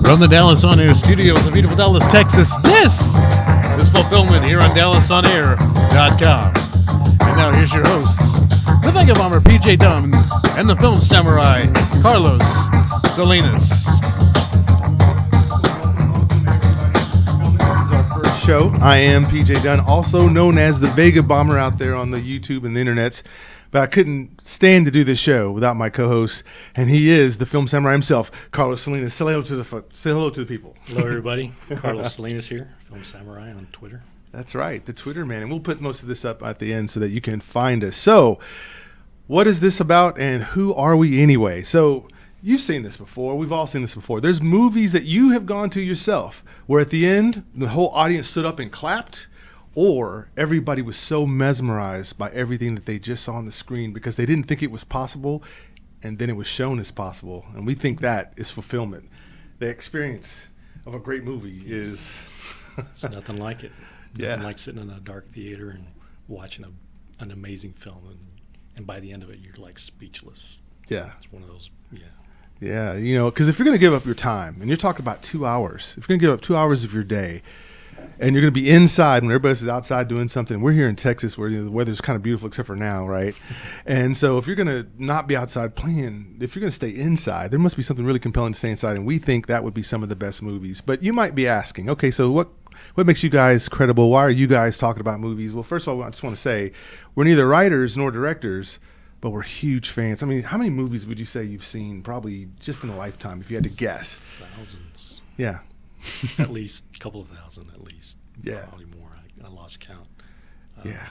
From the Dallas On Air studios of beautiful Dallas, Texas, this is Fulfillment here on DallasOnAir.com. And now here's your hosts, the Vegabomber PJ Dunn and the film samurai, Carlos Salinas. Show. I am PJ Dunn, also known as the Vegabomber out there on the YouTube and the internets. But I couldn't stand to do this show without my co-host, and he is the film samurai himself, Carlos Salinas. Say hello to the people. Hello, everybody. Carlos Salinas here, film samurai on Twitter. That's right, the Twitter man, and we'll put most of this up at the end so that you can find us. So, what is this about, and who are we anyway? So, you've seen this before. We've all seen this before. There's movies that you have gone to yourself where at the end, the whole audience stood up and clapped, or everybody was so mesmerized by everything that they just saw on the screen because they didn't think it was possible, and then it was shown as possible. And we think that is fulfillment. The experience of a great movie is... It's nothing like it. Yeah. Nothing like sitting in a dark theater and watching an amazing film, and by the end of it, you're like speechless. Yeah. It's one of those, Yeah, you know, because if you're going to give up your time, and you're talking about 2 hours, if you're going to give up 2 hours of your day, and you're going to be inside when everybody else is outside doing something. We're here in Texas where the weather's kind of beautiful except for now, right? And so if you're going to not be outside playing, if you're going to stay inside, there must be something really compelling to stay inside, and we think that would be some of the best movies. But you might be asking, okay, so what makes you guys credible? Why are you guys talking about movies? Well, first of all, I just want to say we're neither writers nor directors, but we're huge fans. I mean, how many movies would you say you've seen probably just in a lifetime if you had to guess? Thousands. Yeah. At least a couple of thousand, at least. Yeah. Probably more. I lost count. Yeah.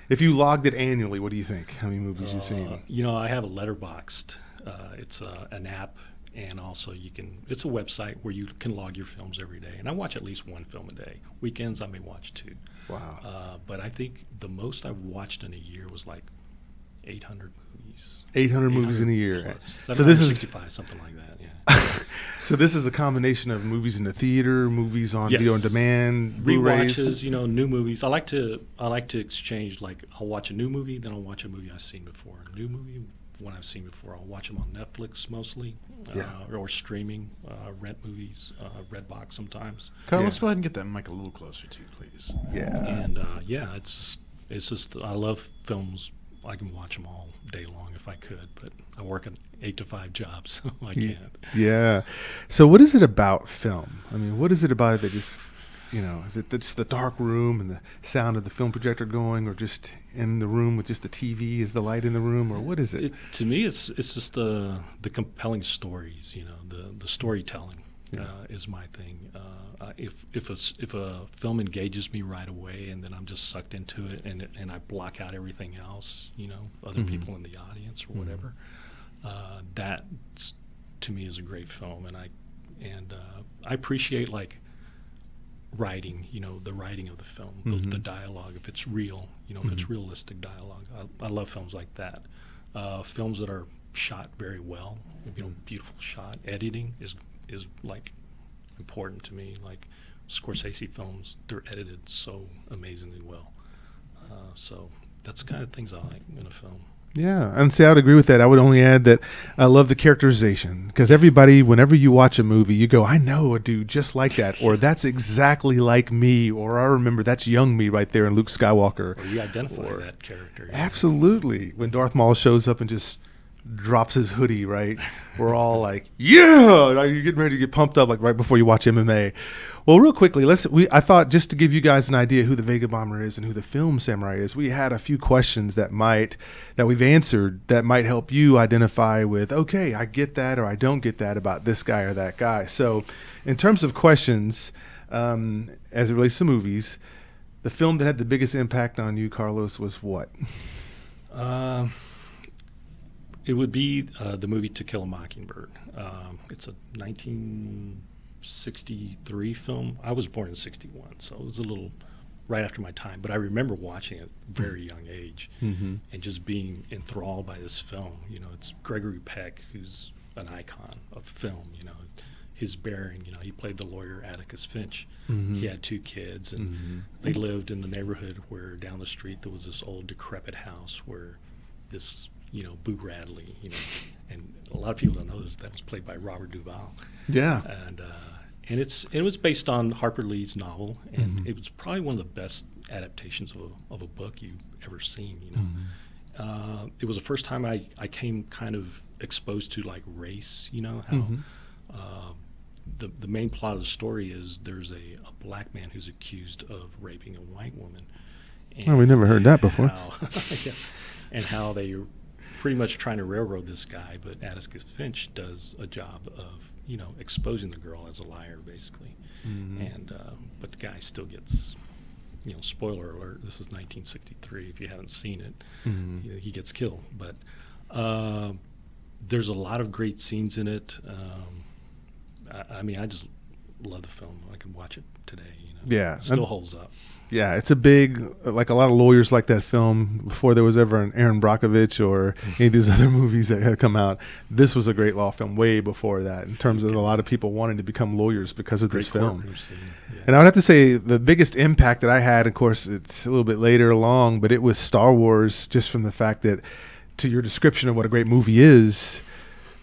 If you logged it annually, what do you think? How many movies you've seen? You know, I have a Letterboxd. It's an app, and also it's a website where you can log your films every day. And I watch at least one film a day. Weekends, I may watch two. Wow. But I think the most I've watched in a year was like 800 movies. 800 movies in a year. Plus. So this is 765, something like that. Yeah. So this is a combination of movies in the theater, movies on video on demand, Blu-rays. Rewatches, you know, new movies. I like to exchange. Like, I'll watch a new movie, then I'll watch a movie I've seen before. A new movie, one I've seen before. I'll watch them on Netflix mostly, or streaming, rent movies, Redbox sometimes. Kyle, let's go ahead and get that mic a little closer to you, please. Yeah. And it's just I love films. I can watch them all day long if I could, but I work an 8 to 5 job, so I can't. Yeah. So what is it about film? I mean, what is it about it that just, you know, is it just the dark room and the sound of the film projector going, or just in the room with just the TV? Is the light in the room, or what is it? To me, it's just the compelling stories. You know, the storytelling is my thing. If a film engages me right away, and then I'm just sucked into it, and I block out everything else, you know, other people in the audience or whatever, that to me is a great film. And I appreciate like writing, you know, the writing of the film, the dialogue, if it's real, you know, if it's realistic dialogue. I love films like that. Films that are shot very well, you know, beautiful shot. Editing is like important to me. Like Scorsese films, they're edited so amazingly well. So that's the kind of things I like in a film. Yeah, and see, I would agree with that. I would only add that I love the characterization, because everybody, whenever you watch a movie, you go, I know a dude just like that, or that's exactly like me, or I remember that's young me right there in Luke Skywalker. Or you identify that character. Absolutely. When Darth Maul shows up and just drops his hoodie, right? We're all like, yeah! You're getting ready to get pumped up like right before you watch MMA. Well, real quickly, I thought just to give you guys an idea who the Vegabomber is and who the film samurai is, we had a few questions that we've answered that might help you identify with, okay, I get that or I don't get that about this guy or that guy. So in terms of questions, as it relates to movies, the film that had the biggest impact on you, Carlos, was what? It would be the movie To Kill a Mockingbird. It's a 1963 film. I was born in 61, so it was a little right after my time. But I remember watching it at a very young age and just being enthralled by this film. You know, it's Gregory Peck, who's an icon of film, you know. His bearing, you know, he played the lawyer Atticus Finch. He had 2 kids, and they lived in the neighborhood where down the street there was this old decrepit house where this, you know, Boo Radley, you know, and a lot of people don't know this, that was played by Robert Duvall. Yeah. And And it was based on Harper Lee's novel, and it was probably one of the best adaptations of a book you've ever seen. It was the first time I came kind of exposed to like race. How the main plot of the story is there's a black man who's accused of raping a white woman. Oh, we never heard that before. And how they pretty much trying to railroad this guy, but Atticus Finch does a job of exposing the girl as a liar, basically. And but the guy still gets, spoiler alert, this is 1963. If you haven't seen it, he gets killed. But there's a lot of great scenes in it. I mean, I just love the film. I can watch it today. Yeah, it still holds up. Yeah, it's a big, like a lot of lawyers like that film before there was ever an Aaron Brockovich or any of these other movies that had come out. This was a great law film way before that in terms of a lot of people wanting to become lawyers because of this film. Yeah. And I would have to say the biggest impact that I had, of course, it's a little bit later along, but it was Star Wars, just from the fact that, to your description of what a great movie is,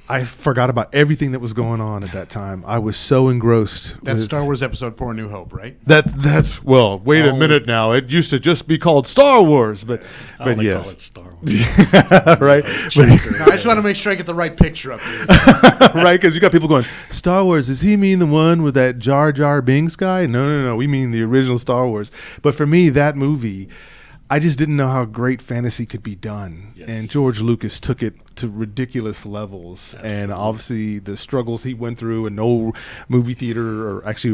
I forgot about everything that was going on at that time. I was so engrossed. That's Star Wars Episode 4: A New Hope, right? That's well. Wait a minute now. It used to just be called Star Wars, but yes, call it Star Wars. Right. No, I just want to make sure I get the right picture up here. Right, because you got people going, Star Wars. Does he mean the one with that Jar Jar Binks guy? No. We mean the original Star Wars. But for me, that movie, I just didn't know how great fantasy could be done. Yes. And George Lucas took it to ridiculous levels. Absolutely. And obviously the struggles he went through, and no movie theater or actually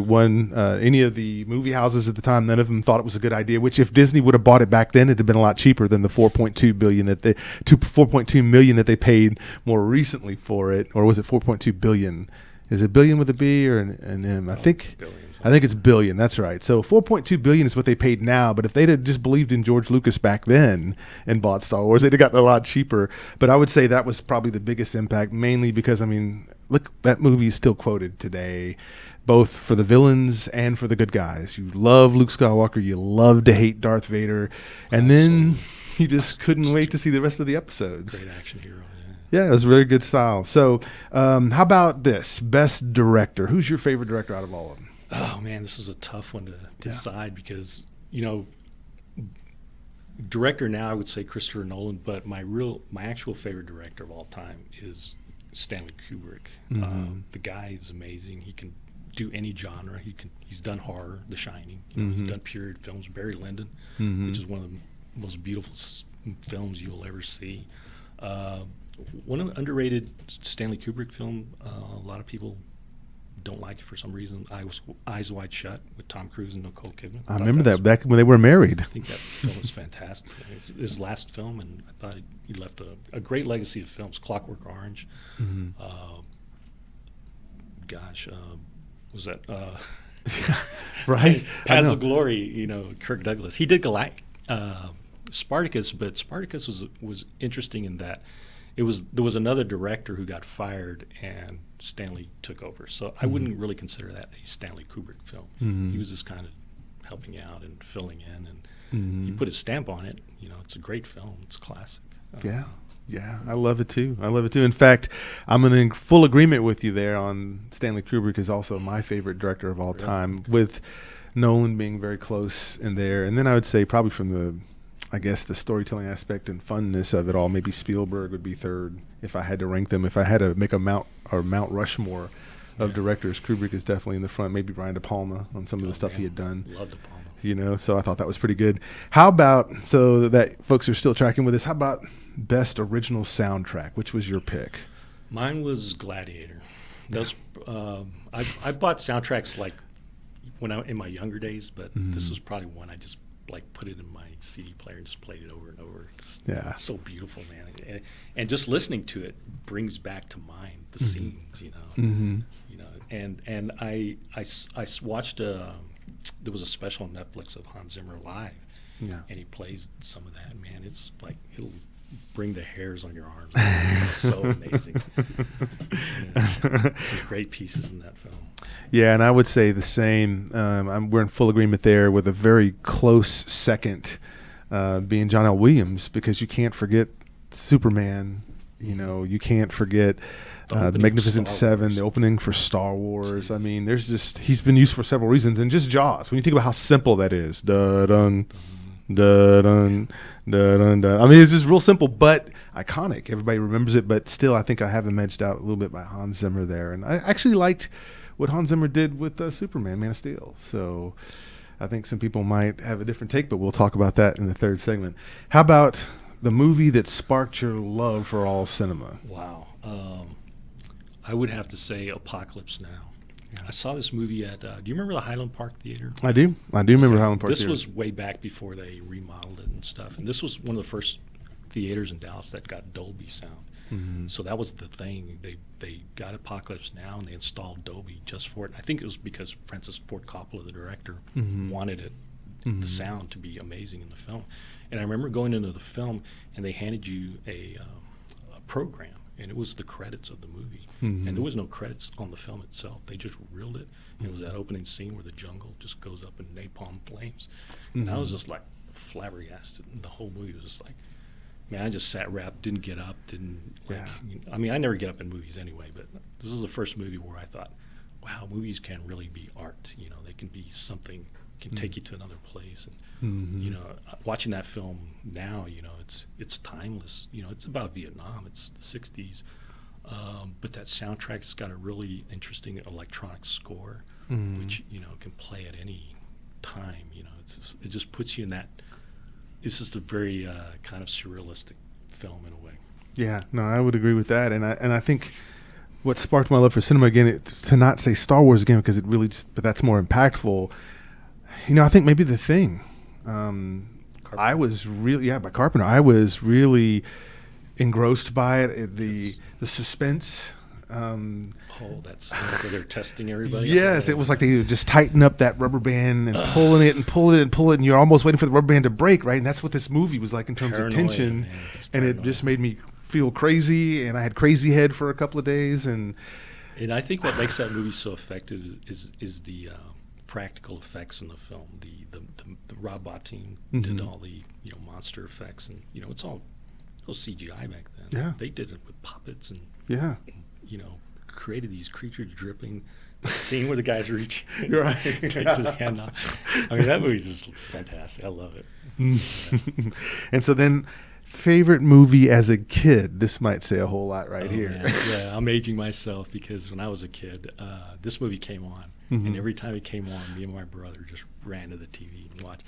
any of the movie houses at the time, none of them thought it was a good idea, which if Disney would have bought it back then, it'd have been a lot cheaper than the $4.2 million that they paid more recently for it. Or was it 4.2 billion? Is it billion with a B or an M? I think it's billion. That's right. So 4.2 billion is what they paid now. But if they'd have just believed in George Lucas back then and bought Star Wars, they'd have gotten a lot cheaper. But I would say that was probably the biggest impact, mainly because, I mean, look, that movie is still quoted today, both for the villains and for the good guys. You love Luke Skywalker. You love to hate Darth Vader. And then you just couldn't wait to see the rest of the episodes. Great action hero. Yeah, it was very good style. So how about this? Best director. Who's your favorite director out of all of them? Oh, man, this is a tough one to decide because, director now I would say Christopher Nolan, but my actual favorite director of all time is Stanley Kubrick. The guy is amazing. He can do any genre. He's done horror, The Shining. He's done period films, Barry Lyndon, which is one of the most beautiful films you'll ever see. One of the underrated Stanley Kubrick film, a lot of people don't like it for some reason, Eyes Wide Shut with Tom Cruise and Nicole Kidman. I remember that back when they were married. I think that film was fantastic. His last film, and I thought he left a great legacy of films. Clockwork Orange. Was that... right? Paths of Glory, Kirk Douglas. He did Spartacus, but Spartacus was interesting in that there was another director who got fired and Stanley took over. So I wouldn't really consider that a Stanley Kubrick film. He was just kind of helping out and filling in, and he put his stamp on it. It's a great film. It's a classic. Yeah, I love it too. In fact, I'm in full agreement with you there on Stanley Kubrick is also my favorite director of all time, with Nolan being very close in there. And then I would say probably from the storytelling aspect and funness of it all, maybe Spielberg would be third if I had to rank them. If I had to make a Mount Rushmore of directors, Kubrick is definitely in the front. Maybe Brian De Palma on some of the stuff he had done. Love De Palma. So I thought that was pretty good. How about, so that folks are still tracking with us, how about best original soundtrack? Which was your pick? Mine was Gladiator. Those I bought soundtracks like when in my younger days, but this was probably one I just put it in my CD player and just played it over and over. It's so beautiful, man. And just listening to it brings back to mind the scenes, And I watched there was a special on Netflix of Hans Zimmer live, and he plays some of that. Man, it's like it'll bring the hairs on your arms. It's so amazing. Some great pieces in that film. Yeah, and I would say the same. We're in full agreement there, with a very close second being John L. Williams, because you can't forget Superman You know, you can't forget the opening Magnificent Star Seven, Wars. the opening for Star Wars. I Jesus. mean, he's been used for several reasons, and just Jaws. When you think about how simple that is, da dun, da dun, da dun, da. I mean, it's just real simple, but iconic. Everybody remembers it, but still, I think I have them edged out a little bit by Hans Zimmer there, and I actually liked what Hans Zimmer did with Superman, Man of Steel. So I think some people might have a different take, but we'll talk about that in the third segment. How about the movie that sparked your love for all cinema? Wow. I would have to say Apocalypse Now. I saw this movie at, do you remember the Highland Park Theater? I do remember Highland Park This Theater. was way back before they remodeled it and stuff. And this was one of the first theaters in Dallas that got Dolby sound. Mm-hmm. So that was the thing. They got Apocalypse Now and they installed Dolby just for it. I think it was because Francis Ford Coppola, the director, Mm-hmm. wanted it, Mm-hmm. the sound to be amazing in the film. And I remember going into the film and they handed you a program, and it was the credits of the movie. Mm-hmm. And there was no credits on the film itself. They just reeled it. And it was that opening scene where the jungle just goes up in napalm flames. And I was just like flabbergasted. And the whole movie was just like, man, I just sat wrapped, didn't get up, Yeah. I mean, I never get up in movies anyway, but this is the first movie where I thought, wow, movies can really be art. You know, they can be something, can take you to another place. And Mm-hmm. you know, watching that film now, you know, it's timeless. You know, it's about Vietnam. It's the '60s, but that soundtrack's got a really interesting electronic score, Mm-hmm. which you know can play at any time. You know, it just puts you in that. It's just a very kind of surrealistic film in a way. Yeah, no, I would agree with that, and I think what sparked my love for cinema again, to not say Star Wars again because it really, but that's more impactful. You know, I think maybe The Thing. I was really by Carpenter. I was really engrossed by it. The suspense. Oh, that's where they're testing everybody. Yes, Oh, it was like they would just tighten up that rubber band and pulling it and pull it and pull it, and you're almost waiting for the rubber band to break, right? And that's what this movie was like in terms of Paranoia, tension, man. It's and it paranoia. just made me feel crazy, and I had crazy head for a couple of days, and And I think what makes that movie so effective is the practical effects in the film. The Rob Bottin did Mhm. all the monster effects, and it's all CGI back then. Yeah. They did it with puppets and yeah, created these creatures dripping. The scene where the guy's reaching, You're right. takes his hand off. I mean, that movie's just fantastic. I love it. And so then, favorite movie as a kid. This might say a whole lot right Oh, here. man. Yeah, I'm aging myself because when I was a kid, this movie came on, Mhm. and every time it came on, me and my brother just ran to the TV and watched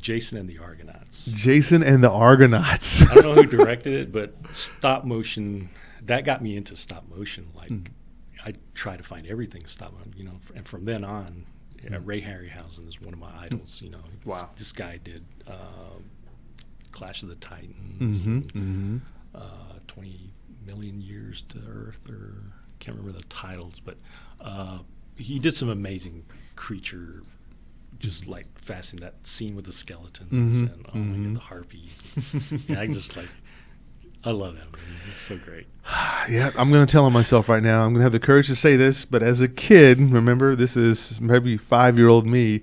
Jason and the Argonauts. Jason and the Argonauts. I don't know who directed it, but stop motion, that got me into stop motion. Like, I try to find everything stop motion, and from then on, Ray Harryhausen is one of my idols. Wow. This guy did Clash of the Titans, Mm-hmm. 20 Million Years to Earth, or can't remember the titles, but he did some amazing creature, just like fascinating, that scene with the skeletons Mhm, and my mhm. God, the harpies. And I love that movie. It's so great. Yeah, I'm going to tell on myself right now. I'm going to have the courage to say this, but as a kid, remember, this is maybe 5-year-old me,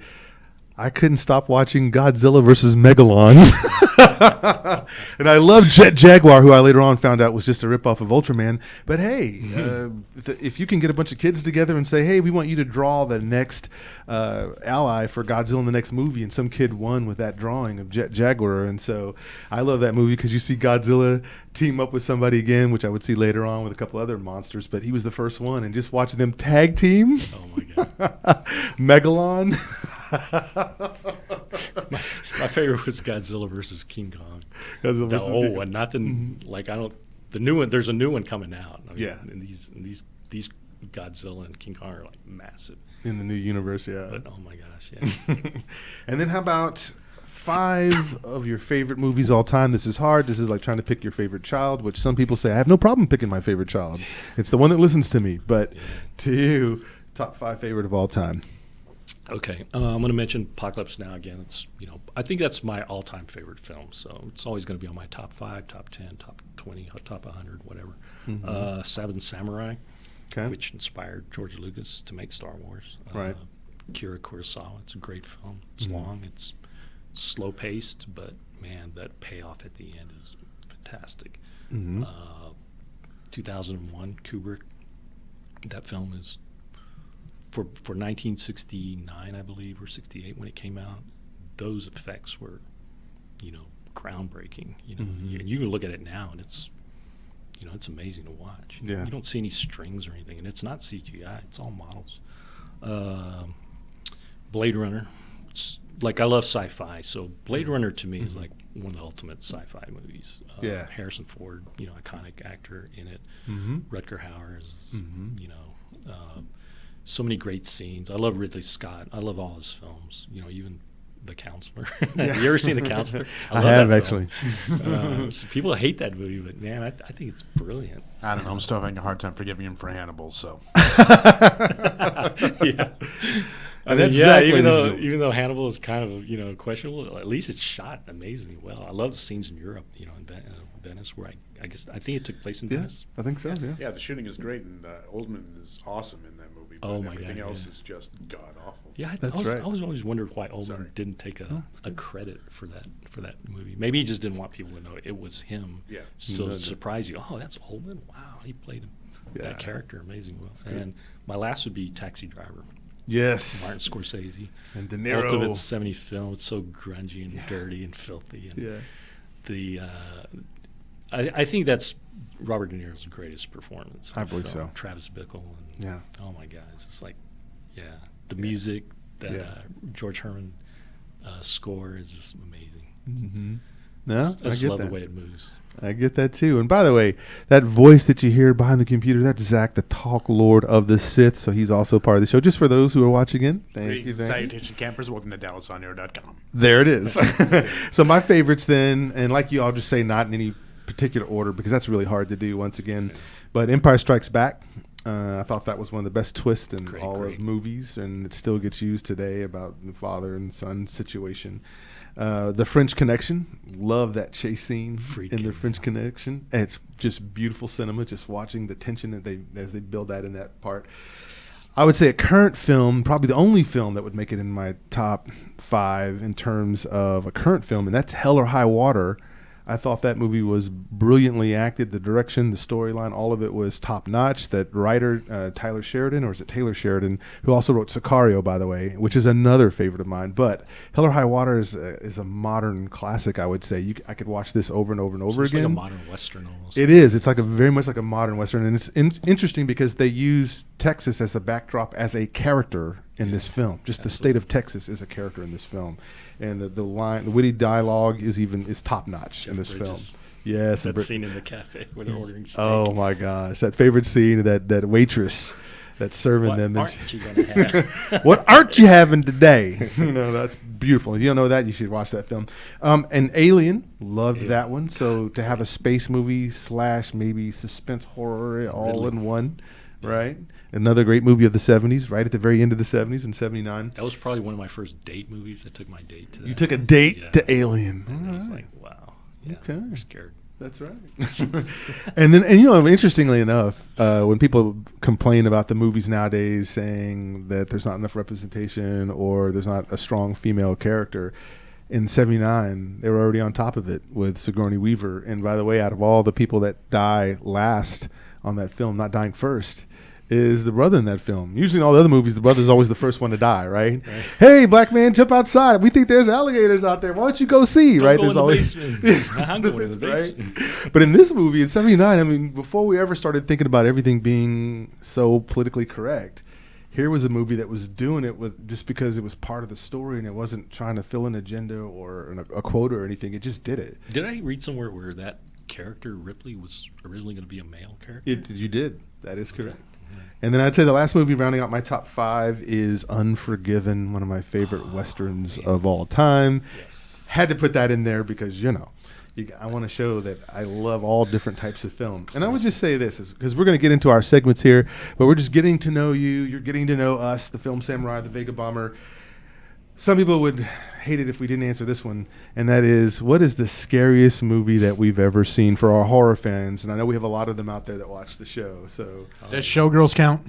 I couldn't stop watching Godzilla versus Megalon. And I love Jet Jaguar, who I later on found out was just a ripoff of Ultraman. But hey, if you can get a bunch of kids together and say, hey, we want you to draw the next ally for Godzilla in the next movie, and some kid won with that drawing of Jet Jaguar. And so I love that movie because you see Godzilla team up with somebody again, which I would see later on with a couple other monsters, but he was the first one. And just watching them tag team, Oh my God. Megalon. My favorite was Godzilla versus King Kong. Godzilla The versus old King- one, not the the new one. There's a new one coming out. I mean, Yeah. and these Godzilla and King Kong are like massive. in the new universe, yeah. But oh my gosh, yeah. And then how about 5 of your favorite movies all time? This is hard. This is like trying to pick your favorite child, which some people say I have no problem picking my favorite child. It's the one that listens to me. But to you, top 5 favorite of all time. Okay, I'm going to mention Apocalypse Now again. It's I think that's my all-time favorite film. So it's always going to be on my top 5, top 10, top 20, top 100, whatever. Seven Samurai, Okay. which inspired George Lucas to make Star Wars. Right. Akira Kurosawa. It's a great film. It's long. It's slow-paced, but man, that payoff at the end is fantastic. Mm-hmm. 2001, Kubrick. That film is for 1969, I believe, or 68 when it came out. Those effects were, groundbreaking. You can look at it now and it's amazing to watch. Yeah. You don't see any strings or anything, and it's not CGI. It's all models. Blade Runner. I love sci-fi, so Blade Runner to me is like one of the ultimate sci-fi movies. Yeah. Harrison Ford, iconic actor in it. Mm-hmm. Rutger Hauer is, so many great scenes. I love Ridley Scott. I love all his films. Even The Counselor. Have you ever seen The Counselor? I have, actually. So people hate that movie, but man, I think it's brilliant. I don't know. I'm still having a hard time forgiving him for Hannibal. So. Yeah. Even though Hannibal is kind of questionable, at least it's shot amazingly well. I love the scenes in Europe, in Venice, where I think it took place in Venice. I think so. Yeah. Yeah, the shooting is great, and Oldman is awesome in that movie. But everything else is just god awful. Yeah, That's right. I was always wondered why Oldman didn't take a credit for that movie. Maybe he just didn't want people to know it was him. Yeah. So to surprise you, oh, that's Oldman. Wow, he played that character amazing well. And my last would be Taxi Driver. Yes. Martin Scorsese. And De Niro. Ultimate 70s film. It's so grungy and dirty and filthy. And I think that's Robert De Niro's greatest performance. I believe so. Travis Bickle. And, oh my God. It's like, the music, George Herman score is just amazing. Mm-hmm. No, I just love the way it moves. I get that too. And by the way, that voice that you hear behind the computer, that's Zach, the Talk Lord of the Sith. So he's also part of the show. Just for those who are watching in, thank you. Salutation, campers. Welcome to DallasOnAir.com. There it is. So my favorites then, and like you, I'll just say not in any particular order because that's really hard to do once again. But Empire Strikes Back. I thought that was one of the best twists in all of movies, and it still gets used today about the father and son situation. The French Connection, love that chase scene in the French Connection. And it's just beautiful cinema, just watching the tension that as they build that in that part. I would say a current film, probably the only film that would make it in my top 5 in terms of a current film, and that's Hell or High Water. I thought that movie was brilliantly acted. The direction, the storyline, all of it was top notch. That writer, Taylor Sheridan, who also wrote Sicario, by the way, which is another favorite of mine. But Hell or High Water is a modern classic, I would say. I could watch this over and over and over again. It's like a modern Western almost. It is. It's like very much like a modern Western. And it's interesting because they use Texas as a backdrop as a character in this film. Just the state of Texas is a character in this film. And the witty dialogue is top notch in this film. Yes, that scene in the cafe when they're ordering steak. Oh my gosh, that favorite scene, that waitress that's serving them. What aren't you gonna have? What aren't you having today? That's beautiful. If you don't know that, you should watch that film. And Alien, loved that one. So to have a space movie / maybe suspense horror all in one. Right, another great movie of the '70s, right at the very end of the '70s in '79. That was probably one of my first date movies. I took my date to that. You took a date to Alien. And I was like, wow. Yeah, okay, I'm scared. That's right. and interestingly enough, when people complain about the movies nowadays, saying that there's not enough representation or there's not a strong female character, in '79 they were already on top of it with Sigourney Weaver. And by the way, out of all the people that die last on that film, not dying first, is the brother in that film. Usually in all the other movies, the brother's always the first one to die, right? Hey, black man, jump outside. We think there's alligators out there. Why don't you go see, right? There's always I'm going in the basement. Right? But in this movie, in '79, I mean, before we ever started thinking about everything being so politically correct, here was a movie that was doing it with just because it was part of the story and it wasn't trying to fill an agenda or a quota or anything. It just did it. Did I read somewhere where that character Ripley was originally going to be a male character? You did. That is correct. Okay. And then I'd say the last movie rounding out my top 5 is Unforgiven, one of my favorite westerns of all time. Yes. Had to put that in there because, I want to show that I love all different types of film. And I would just say this, because we're going to get into our segments here, but we're just getting to know you. You're getting to know us, the Film Samurai, the Vegabomber. Some people would hate it if we didn't answer this one, and that is, what is the scariest movie that we've ever seen for our horror fans? And I know we have a lot of them out there that watch the show. So does Showgirls count?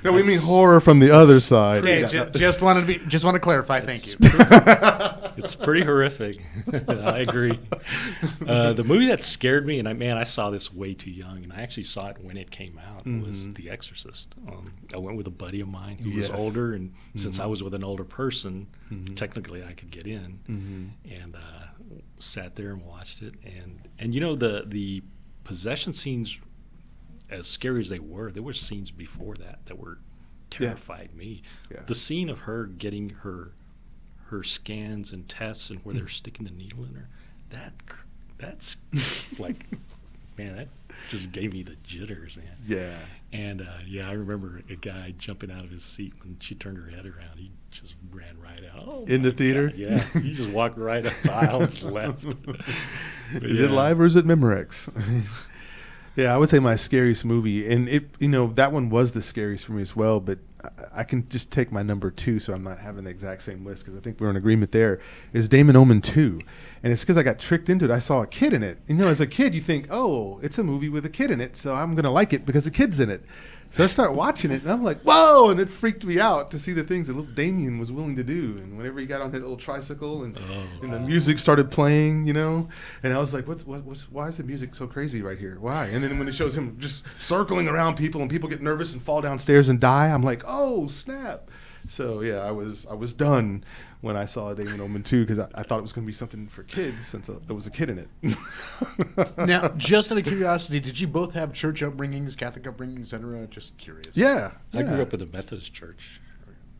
No, we mean horror from the other side. Yeah, just want to clarify. Thank you. It's pretty horrific. I agree. The movie that scared me, and I saw this way too young, and I actually saw it when it came out, was The Exorcist. I went with a buddy of mine who was older, and since I was with an older person, technically I could get in, and sat there and watched it. And you know, the possession scenes, as scary as they were, there were scenes before that were terrified me. Yeah. The scene of her getting her scans and tests and where they're sticking the needle in her, that's like, man, that just gave me the jitters, man. Yeah. And I remember a guy jumping out of his seat when she turned her head around. He just ran right out. Oh, in the theater? God, yeah. He just walked right up the aisle and left. Is it live or is it Memorex? Yeah, I would say my scariest movie, and that one was the scariest for me as well, but I can just take my number 2, so I'm not having the exact same list, because I think we're in agreement there, is Damon Omen 2. And it's because I got tricked into it. I saw a kid in it. As a kid, you think, oh, it's a movie with a kid in it, so I'm going to like it because the kid's in it. So I start watching it, and I'm like, whoa! And it freaked me out to see the things that little Damien was willing to do. And whenever he got on his little tricycle, and the music started playing, and I was like, why is the music so crazy right here? Why? And then when it shows him just circling around people, and people get nervous and fall downstairs and die, I'm like, oh, snap. So, yeah, I was done when I saw Damon Omen 2, because I thought it was going to be something for kids, since there was a kid in it. Now, just out of curiosity, did you both have church upbringings, Catholic upbringings, etc.? Just curious. Yeah. I grew up in a Methodist church,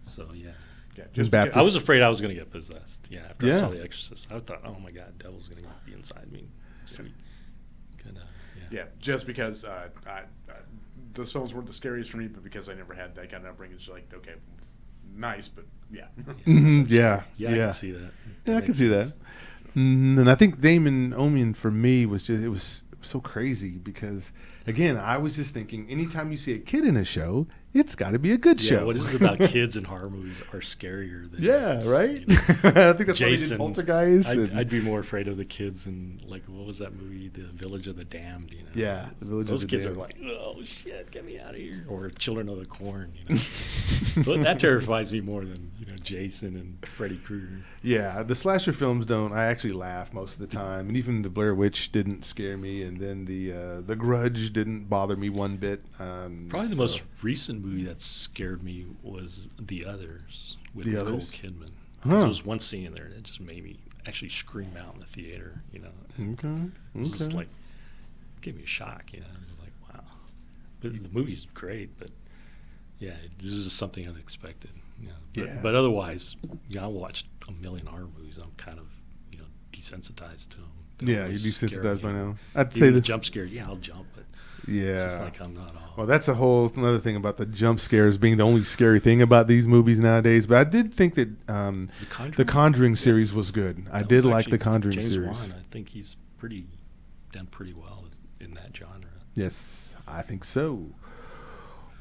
so yeah. Just Baptist. I was afraid I was going to get possessed. Yeah, after I saw The Exorcist, I thought, oh my God, the devil's going to be inside me. Sweet. Yeah, just because those films weren't the scariest for me, but because I never had that kind of upbringing, it's like, okay, nice, but yeah. Yeah, I can see that. Yeah, I can see that. And I think Damon Omen for me was just, it was so crazy because, again, I was just thinking, anytime you see a kid in a show, it's got to be a good show. What is it about kids in horror movies are scarier than right? I think that's Jason, why they did Poltergeist. I'd be more afraid of the kids in, like, what was that movie, The Village of the Damned, Yeah, The Village of the Damned. Those kids are like, oh, shit, get me out of here. Or Children of the Corn, But that terrifies me more than, Jason and Freddy Krueger. Yeah, the slasher films don't. I actually laugh most of the time. And even the Blair Witch didn't scare me. And then the Grudge didn't bother me one bit. Probably the most recent movie that scared me was The Others with Nicole Kidman. There was one scene in there that just made me actually scream out in the theater, Okay. It was just like, gave me a shock, It was like, wow. But the movie's great, but yeah, this is something unexpected. But otherwise, I watched a million horror movies. I'm kind of, desensitized to them. Yeah, you're desensitized by now. I'd say the jump scares. Yeah, I'll jump, but it's just like I'm not all. Well, that's a whole another thing about the jump scares being the only scary thing about these movies nowadays. But I did think that the Conjuring series was good. I did like the Conjuring James series. Wan, I think he's done pretty well in that genre. Yes, I think so.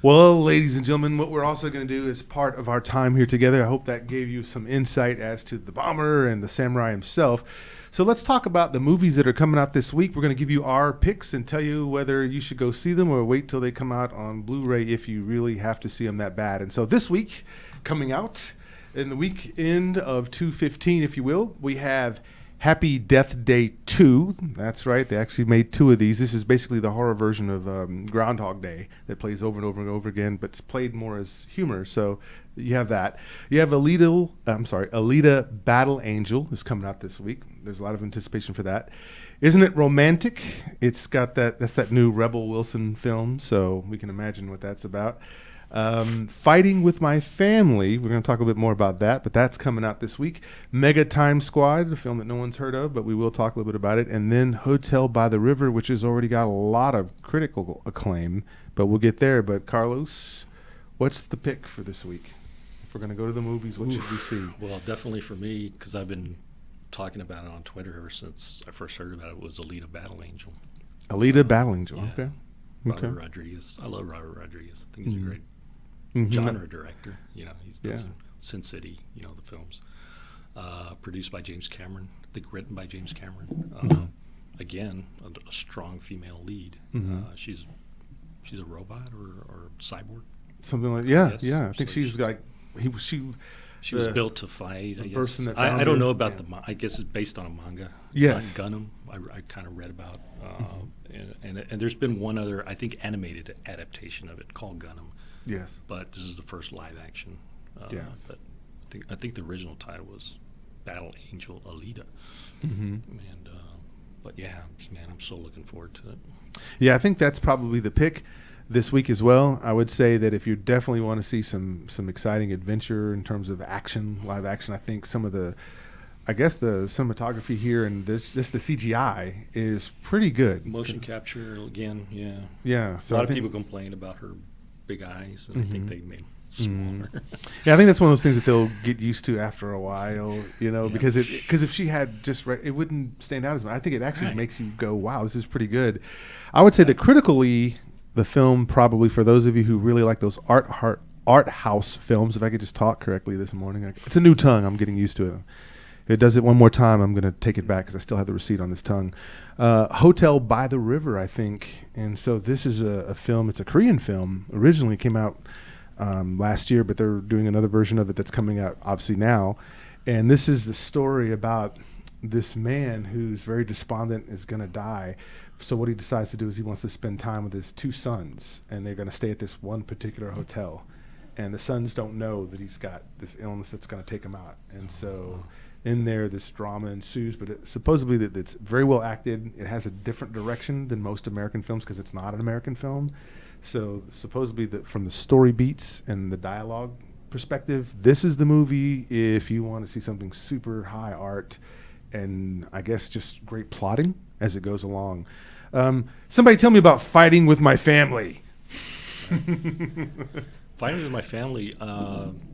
Well, ladies and gentlemen, what we're also going to do as part of our time here together, I hope that gave you some insight as to the bomber and the samurai himself. So let's talk about the movies that are coming out this week. We're going to give you our picks and tell you whether you should go see them or wait till they come out on Blu-ray if you really have to see them that bad. And so this week, coming out in the weekend of 2/15, if you will, we have Happy Deathday 2. That's right. They actually made 2 of these. This is basically the horror version of Groundhog Day that plays over and over and over again, but it's played more as humor. So you have that. You have Alita Battle Angel is coming out this week. There's a lot of anticipation for that. Isn't It Romantic? It's got that's that new Rebel Wilson film, so we can imagine what that's about. Fighting with My Family. We're going to talk a bit more about that, but that's coming out this week. Mega Time Squad, a film that no one's heard of, but we will talk a little bit about it. And then Hotel by the River, which has already got a lot of critical acclaim, but we'll get there. But Carlos, what's the pick for this week? If we're going to go to the movies, what should we see? Well, definitely for me, because I've been talking about it on Twitter ever since I first heard about it, was Alita Battle Angel. Alita Battle Angel, okay. Robert Rodriguez. I love Robert Rodriguez. I think he's a great genre director. He's done some Sin City, the films. Produced by James Cameron. I think written by James Cameron. Again, a strong female lead. She's a robot or cyborg. Something like I think she's like She was built to fight. I guess. person that I found don't her, know about yeah. I guess it's based on a manga. Yes. Gundam. I kind of read about, and there's been one other, I think, animated adaptation of it called Gundam. Yes. But this is the first live action. Yes. But I think the original title was Battle Angel Alita. Mm-hmm. And but yeah, man, I'm so looking forward to it. Yeah, I think that's probably the pick this week as well. I would say that if you definitely want to see some exciting adventure in terms of action, live action, I think some of the, I guess the cinematography here and just the CGI is pretty good. Motion capture again, yeah. Yeah, so a lot of people complain about her big eyes, and I think they made them smaller. Yeah, I think that's one of those things that they'll get used to after a while, you know, because if she had just it wouldn't stand out as much. I think it actually makes you go, wow, this is pretty good. I would say that critically, the film probably for those of you who really like those art house films, if I could just talk correctly this morning. It's a new tongue. I'm getting used to it. If it does it one more time, I'm going to take it back because I still have the receipt on this tongue. Hotel by the River, I think. And so this is a film. It's a Korean film. Originally came out last year, but they're doing another version of it that's coming out obviously now. And this is the story about this man who's very despondent, is going to die. So what he decides to do is he wants to spend time with his two sons, and they're going to stay at this one particular hotel. And the sons don't know that he's got this illness that's going to take him out. And so in there, this drama ensues, but supposedly that it's very well acted. It has a different direction than most American films because it's not an American film. So supposedly that from the story beats and the dialogue perspective, this is the movie if you want to see something super high art and I guess just great plotting as it goes along. Somebody tell me about Fighting with My Family. Fighting with My Family,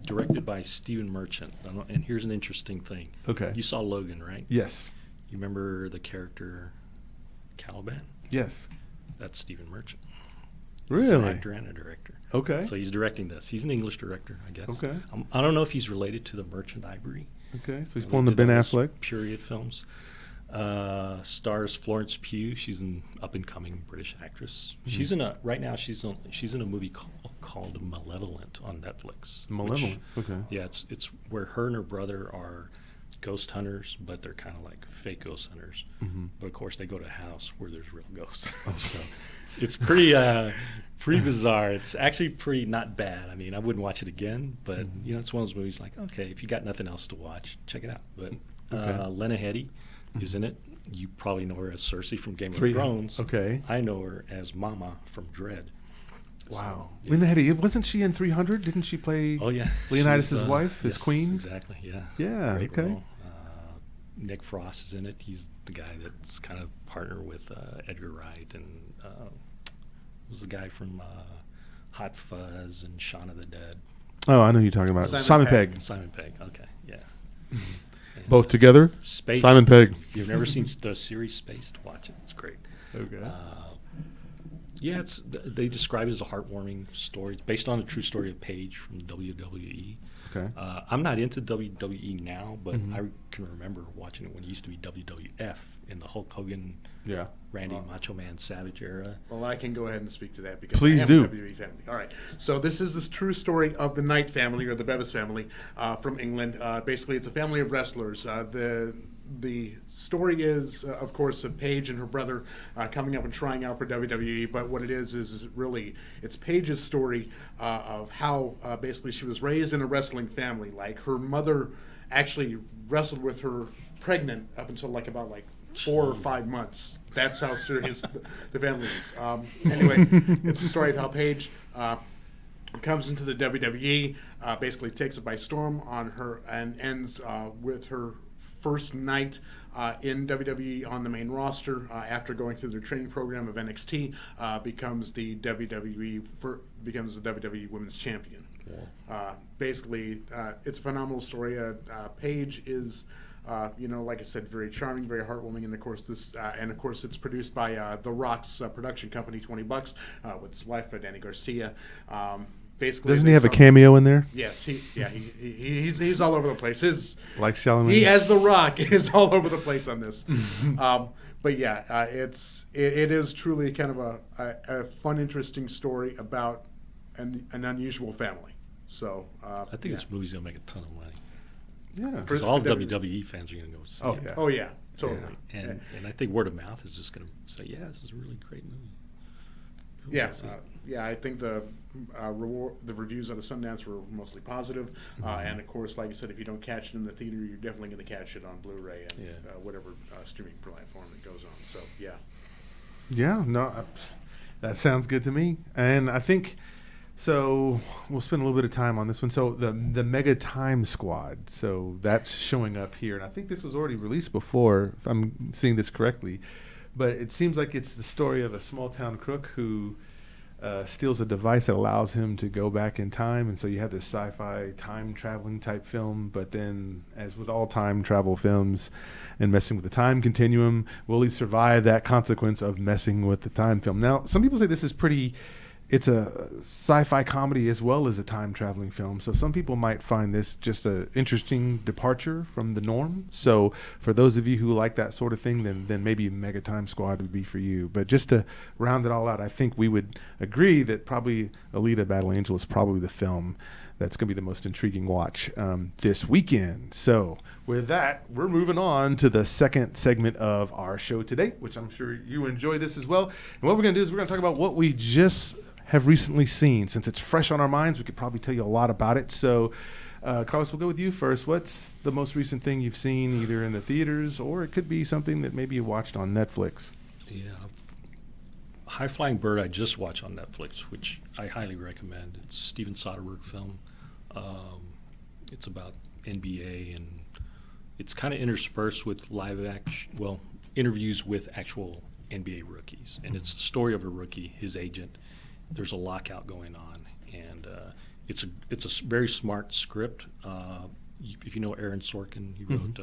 directed by Stephen Merchant. And here's an interesting thing. Okay. You saw Logan, right? Yes. You remember the character Caliban? Yes. That's Stephen Merchant. Really? He's an actor and a director. Okay. So he's directing this. He's an English director, I guess. Okay. I don't know if he's related to the Merchant Ivory. Okay, so he's pulling the Ben Affleck. Period films. Stars Florence Pugh. She's an up-and-coming British actress. Mm-hmm. She's in a movie called Malevolent on Netflix. Malevolent. Okay. Yeah, it's where her and her brother are ghost hunters, but they're kind of like fake ghost hunters. Mm-hmm. But of course, they go to a house where there's real ghosts. So it's pretty bizarre. It's actually pretty not bad. I mean, I wouldn't watch it again, but you know, it's one of those movies like, okay, if you got nothing else to watch, check it out. But Lena Headey is in it. You probably know her as Cersei from Game of Thrones. Okay. I know her as Mama from Dread. Wow. So, Lena Headey, wasn't she in 300? Didn't she play Leonidas' wife, his queen? Exactly, yeah. Yeah, Great okay. role. Nick Frost is in it. He's the guy that's kind of partner with Edgar Wright and was the guy from Hot Fuzz and Shaun of the Dead. Oh, I know who you're talking about. Simon Pegg. Simon Pegg, okay, yeah. Both together? Spaced. Simon Pegg. If you've never seen the series Spaced, watch it. It's great. Okay. Yeah, they describe it as a heartwarming story. It's based on a true story of Paige from WWE. Okay. I'm not into WWE now, but I can remember watching it when it used to be WWF in the Hulk Hogan, Randy Macho Man Savage era. Well, I can go ahead and speak to that because Please I am do. a WWE family. All right. So this is this true story of the Knight family or the Bevis family from England. Basically, it's a family of wrestlers. The story is, of course, of Paige and her brother coming up and trying out for WWE. But what it is really it's Paige's story of how basically she was raised in a wrestling family. Like her mother actually wrestled with her pregnant up until about 4 or 5 months. That's how serious the family is. Anyway, it's a story of how Paige comes into the WWE, basically takes it by storm on her, and ends with her first night in WWE on the main roster after going through their training program of NXT, becomes the WWE Women's Champion. Basically, it's a phenomenal story. Paige is, like I said, very charming, very heartwarming, and of course it's produced by The Rock's production company, $20, with his wife Danny Garcia. Basically, doesn't he have a cameo in there? Yes, he's all over the place. Like Salinas? He, as The Rock, is all over the place on this. But yeah, it is truly kind of a fun, interesting story about an unusual family. So I think this movie's gonna make a ton of money. Yeah. Because all WWE fans are gonna go see it. Yeah. Oh yeah, totally. And I think word of mouth is just gonna say, yeah, this is a really great movie. People Yeah, wanna see it. yeah. I think the reviews out of Sundance were mostly positive, and of course, like I said, if you don't catch it in the theater, you're definitely going to catch it on Blu-ray and whatever streaming platform it goes on. So yeah. Yeah, no, that sounds good to me. And I think so. We'll spend a little bit of time on this one. So the Mega Time Squad. So that's showing up here, and I think this was already released before, if I'm seeing this correctly. But it seems like it's the story of a small town crook who steals a device that allows him to go back in time. And so you have this sci-fi time traveling type film. But then, as with all time travel films and messing with the time continuum, will he survive that consequence of messing with the time film? Now, some people say this is it's a sci-fi comedy as well as a time traveling film. So some people might find this just an interesting departure from the norm. So for those of you who like that sort of thing, then maybe Mega Time Squad would be for you. But just to round it all out, I think we would agree that probably Alita Battle Angel is probably the film that's going to be the most intriguing watch this weekend. So with that, we're moving on to the second segment of our show today, which I'm sure you enjoy this as well. And what we're going to do is we're going to talk about what we just have recently seen. Since it's fresh on our minds, we could probably tell you a lot about it. So Carlos, we'll go with you first. What's the most recent thing you've seen either in the theaters, or it could be something that maybe you watched on Netflix? Yeah. High Flying Bird I just watched on Netflix, which I highly recommend. It's a Steven Soderbergh film. It's about NBA, and it's kind of interspersed with interviews with actual NBA rookies. And it's the story of a rookie, his agent. There's a lockout going on, and it's a very smart script. If you know Aaron Sorkin, he wrote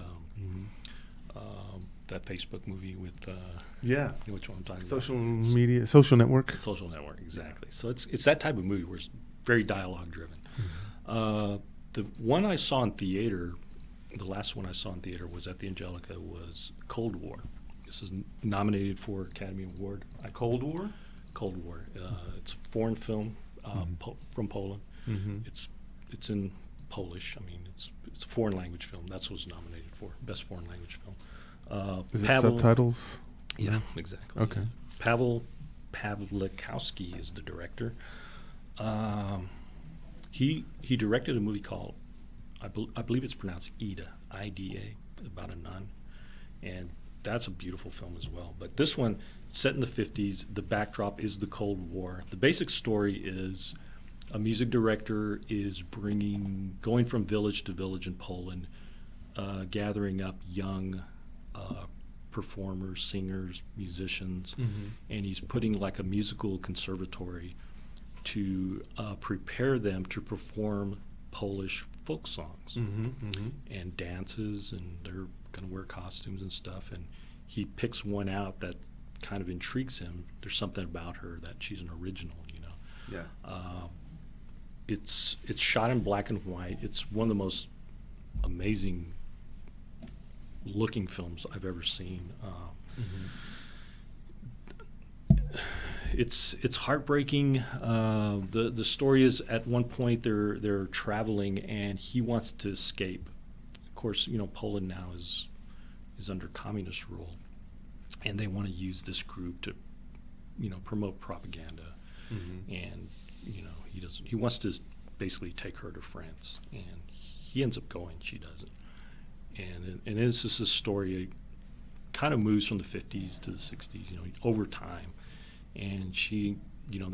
that Facebook movie with you know which one I'm talking about? Social Network. Social Network, exactly. So it's that type of movie where it's very dialogue driven. The one I saw in theater, the last one I saw in theater was at the Angelica, was Cold War. This is nominated for Academy Award. Cold War. Cold War. It's a foreign film from Poland. It's in Polish. I mean, it's a foreign language film. That's what it's nominated for, best foreign language film. Is it subtitles? Yeah, exactly. Okay. Pavel Pawlikowski is the director. He directed a movie called, I believe it's pronounced Ida, I-D-A, about a nun, and that's a beautiful film as well. But this one, set in the 50s, the backdrop is the Cold War. The basic story is a music director is going from village to village in Poland, gathering up young performers, singers, musicians, and he's putting like a musical conservatory to prepare them to perform Polish folk songs and dances, and they're going to wear costumes and stuff. And he picks one out that kind of intrigues him. There's something about her that she's an original, you know. Yeah. It's shot in black and white. It's one of the most amazing looking films I've ever seen. It's heartbreaking. The story is, at one point they're traveling and he wants to escape. Of course, you know, Poland now is under communist rule, and they want to use this group to, you know, promote propaganda. And you know, he wants to basically take her to France, and he ends up going. She doesn't. And it's just a story. It kind of moves from the 50s to the 60s, you know, over time. And she, you know,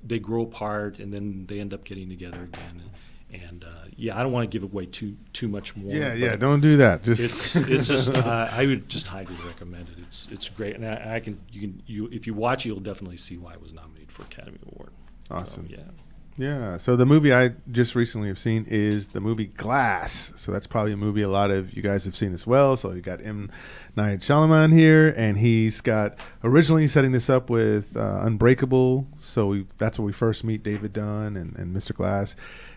they grow apart, and then they end up getting together again. And yeah, I don't want to give away too much more. Yeah, don't do that. It's just I would just highly recommend it. It's great, and if you watch it, you'll definitely see why it was nominated for Academy Award. Awesome. So, yeah. Yeah, so the movie I just recently have seen is the movie Glass. So that's probably a movie a lot of you guys have seen as well. So you got M. Night Shyamalan here, and he's got originally setting this up with Unbreakable. So that's where we first meet David Dunn and Mr. Glass.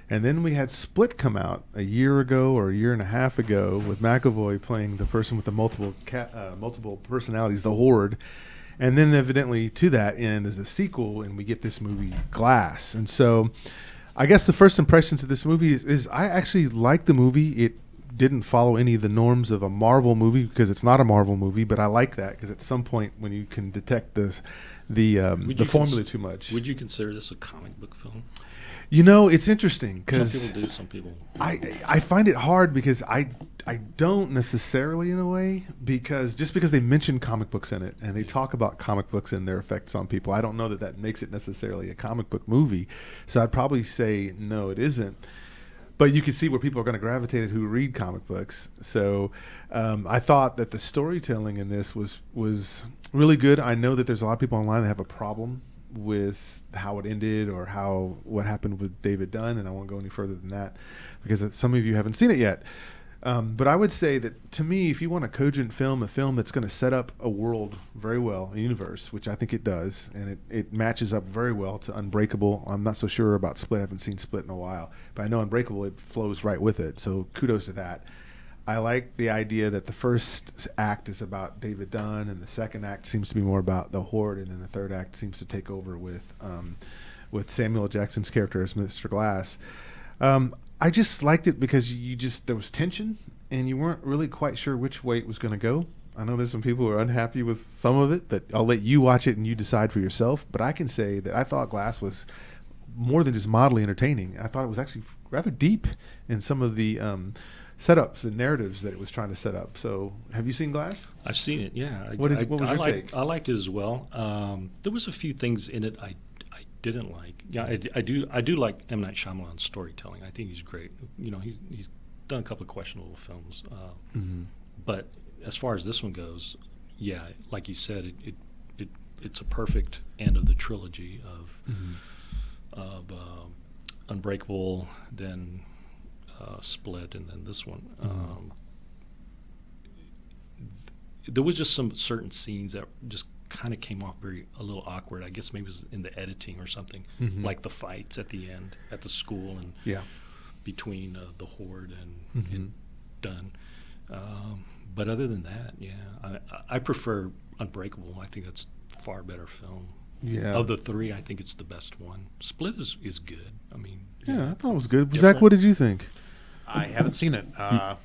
And then we had Split come out a year ago or a year and a half ago with McAvoy playing the person with the multiple personalities, the Horde. And then evidently to that end is a sequel, and we get this movie Glass. And so I guess the first impressions of this movie is I actually like the movie. It didn't follow any of the norms of a Marvel movie because it's not a Marvel movie, but I like that because at some point when you can detect the formula too much. Would you consider this a comic book film? You know, it's interesting because some people do, some people. I find it hard because I don't necessarily in a way because just because they mention comic books in it and they talk about comic books and their effects on people, I don't know that makes it necessarily a comic book movie. So I'd probably say no, it isn't. But you can see where people are going to gravitate who read comic books. So I thought that the storytelling in this was really good. I know that there's a lot of people online that have a problem with how it ended or what happened with David Dunn, and I won't go any further than that because some of you haven't seen it yet. But I would say that to me, if you want a cogent film, a film that's going to set up a world very well, a universe, which I think it does, and it matches up very well to Unbreakable. I'm not so sure about Split. I haven't seen Split in a while, but I know Unbreakable, it flows right with it. So kudos to that. I like the idea that the first act is about David Dunn, and the second act seems to be more about the Horde, and then the third act seems to take over with Samuel L. Jackson's character as Mr. Glass. I just liked it because there was tension, and you weren't really quite sure which way it was going to go. I know there's some people who are unhappy with some of it, but I'll let you watch it and you decide for yourself. But I can say that I thought Glass was more than just mildly entertaining. I thought it was actually rather deep in some of the setups and narratives that it was trying to set up. So, have you seen Glass? I've seen it. Yeah. What was your take? I liked it as well. There was a few things in it I didn't like. Yeah, I do like M. Night Shyamalan's storytelling. I think he's great. You know, he's done a couple of questionable films. But as far as this one goes, yeah, like you said, it's a perfect end of the trilogy of Unbreakable, then Split, and then this one. There was just some certain scenes that just kind of came off a little awkward. I guess maybe it was in the editing or something, like the fights at the end at the school and between the Horde and Dunn. But other than that, yeah, I prefer Unbreakable. I think that's a far better film. Yeah. Of the three, I think it's the best one. Split is good. I mean, yeah, I thought it was good. Zach, what did you think? I haven't seen it. I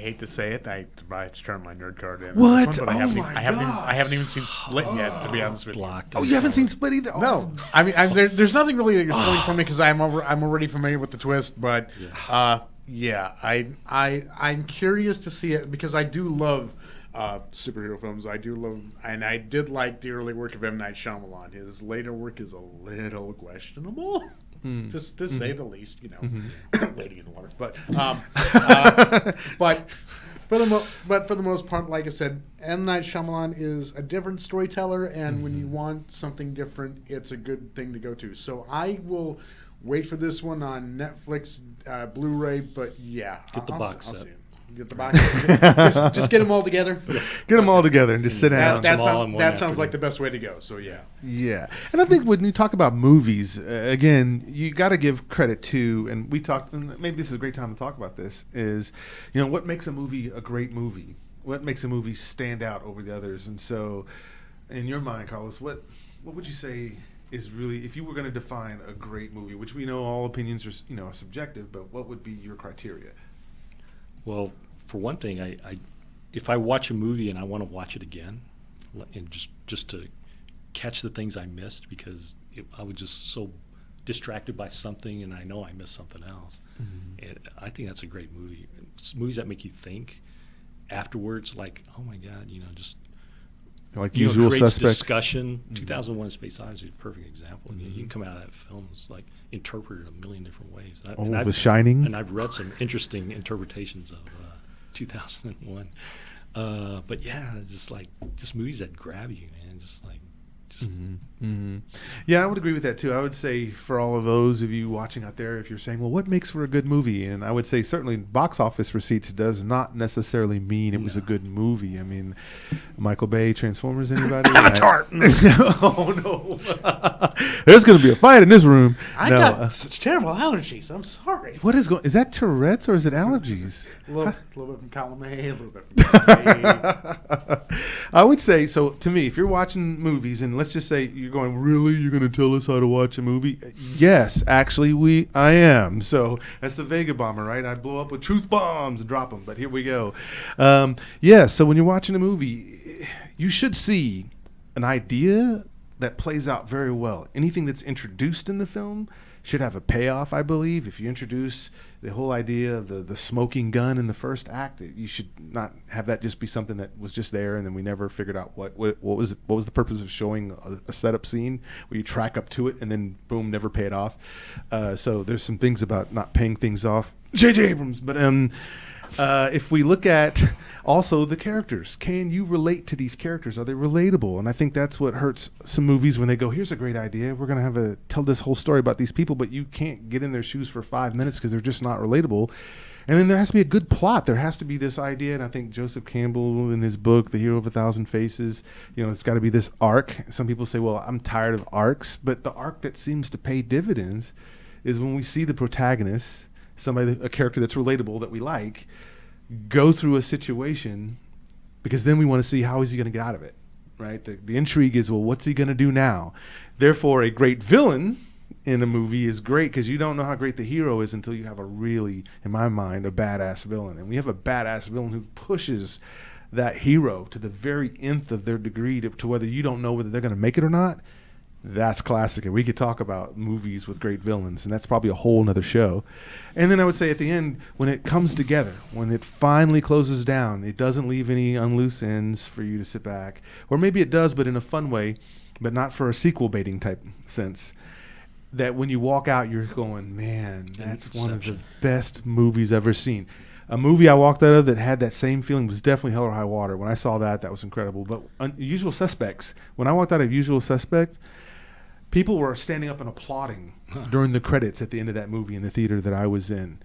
hate to say it. I had to turn my nerd card in. What? But I haven't even seen Split yet, to be honest with you. Oh, you haven't seen Split either? Oh. No. I mean, there's nothing really exciting for me because I'm already familiar with the twist. But I'm curious to see it because I do love superhero films. I do love, and I did like the early work of M. Night Shyamalan. His later work is a little questionable. Just to say the least, you know, wading in the water. But for the most part, like I said, M. Night Shyamalan is a different storyteller, and when you want something different, it's a good thing to go to. So I will wait for this one on Netflix, Blu-ray. But yeah, get the box set. Get the box set. Just get them all together. Get them all together and just sit down. That sounds like the best way to go. So yeah. Yeah, and I think when you talk about movies, again, you got to give credit to, and we talked, and maybe this is a great time to talk about this, is, you know, what makes a movie a great movie? What makes a movie stand out over the others? And so, in your mind, Carlos, what would you say is really, if you were going to define a great movie, which we know all opinions are, you know, subjective, but what would be your criteria? Well, for one thing, if I watch a movie and I want to watch it again, and just to catch the things I missed because I was just so distracted by something and I know I missed something else. And I think that's a great movie. It's movies that make you think afterwards, like, oh my God, you know, just like Usual Suspects. Discussion. 2001: Space Odyssey is a perfect example. You can come out of that film, it's like interpreted a million different ways. The Shining. And I've read some interesting interpretations of 2001. But yeah, just movies that grab you, man. Yeah, I would agree with that too. I would say for all of those of you watching out there, if you're saying, well, what makes for a good movie? And I would say certainly box office receipts does not necessarily mean it was a good movie. I mean, Michael Bay, Transformers, anybody? Oh, no. There's going to be a fight in this room. I got such terrible allergies. I'm sorry. What is going? Is that Tourette's or is it allergies? A little bit from column A, a little bit from column B. I would say, so to me, if you're watching movies, and let's just say you're going, really? You're going to tell us how to watch a movie? Yes, actually, I am. So that's the Vegabomber, right? I blow up with truth bombs and drop them, but here we go. So when you're watching a movie, you should see an idea that plays out very well. Anything that's introduced in the film should have a payoff, I believe. If you introduce the whole idea of the smoking gun in the first act, you should not have that just be something that was just there and then we never figured out what was the purpose of showing a setup scene where you track up to it and then boom, never pay it off. So there's some things about not paying things off. J.J. Abrams, but if we look at also the characters, can you relate to these characters? Are they relatable? And I think that's what hurts some movies when they go, here's a great idea. We're going to tell this whole story about these people, but you can't get in their shoes for 5 minutes because they're just not relatable. And then there has to be a good plot. There has to be this idea, and I think Joseph Campbell in his book, The Hero of a Thousand Faces, it's got to be this arc. Some people say, well, I'm tired of arcs, but the arc that seems to pay dividends is when we see the protagonist, a character that's relatable that we like, go through a situation, because then we want to see how is he going to get out of it, right? The intrigue is, well, what's he going to do now? Therefore, a great villain in a movie is great because you don't know how great the hero is until you have a really, in my mind, a badass villain. And we have a badass villain who pushes that hero to the very nth of their degree to whether you don't know whether they're going to make it or not. That's classic, and we could talk about movies with great villains, and that's probably a whole nother show. And then I would say at the end, when it comes together, when it finally closes down, it doesn't leave any unloose ends for you to sit back. Or maybe it does, but in a fun way, but not for a sequel baiting type sense. That when you walk out, you're going, man, that's one of the best movies ever seen. A movie I walked out of that had that same feeling was definitely Hell or High Water. When I saw that was incredible. But Usual Suspects, when I walked out of Usual Suspects, people were standing up and applauding during the credits at the end of that movie in the theater that I was in.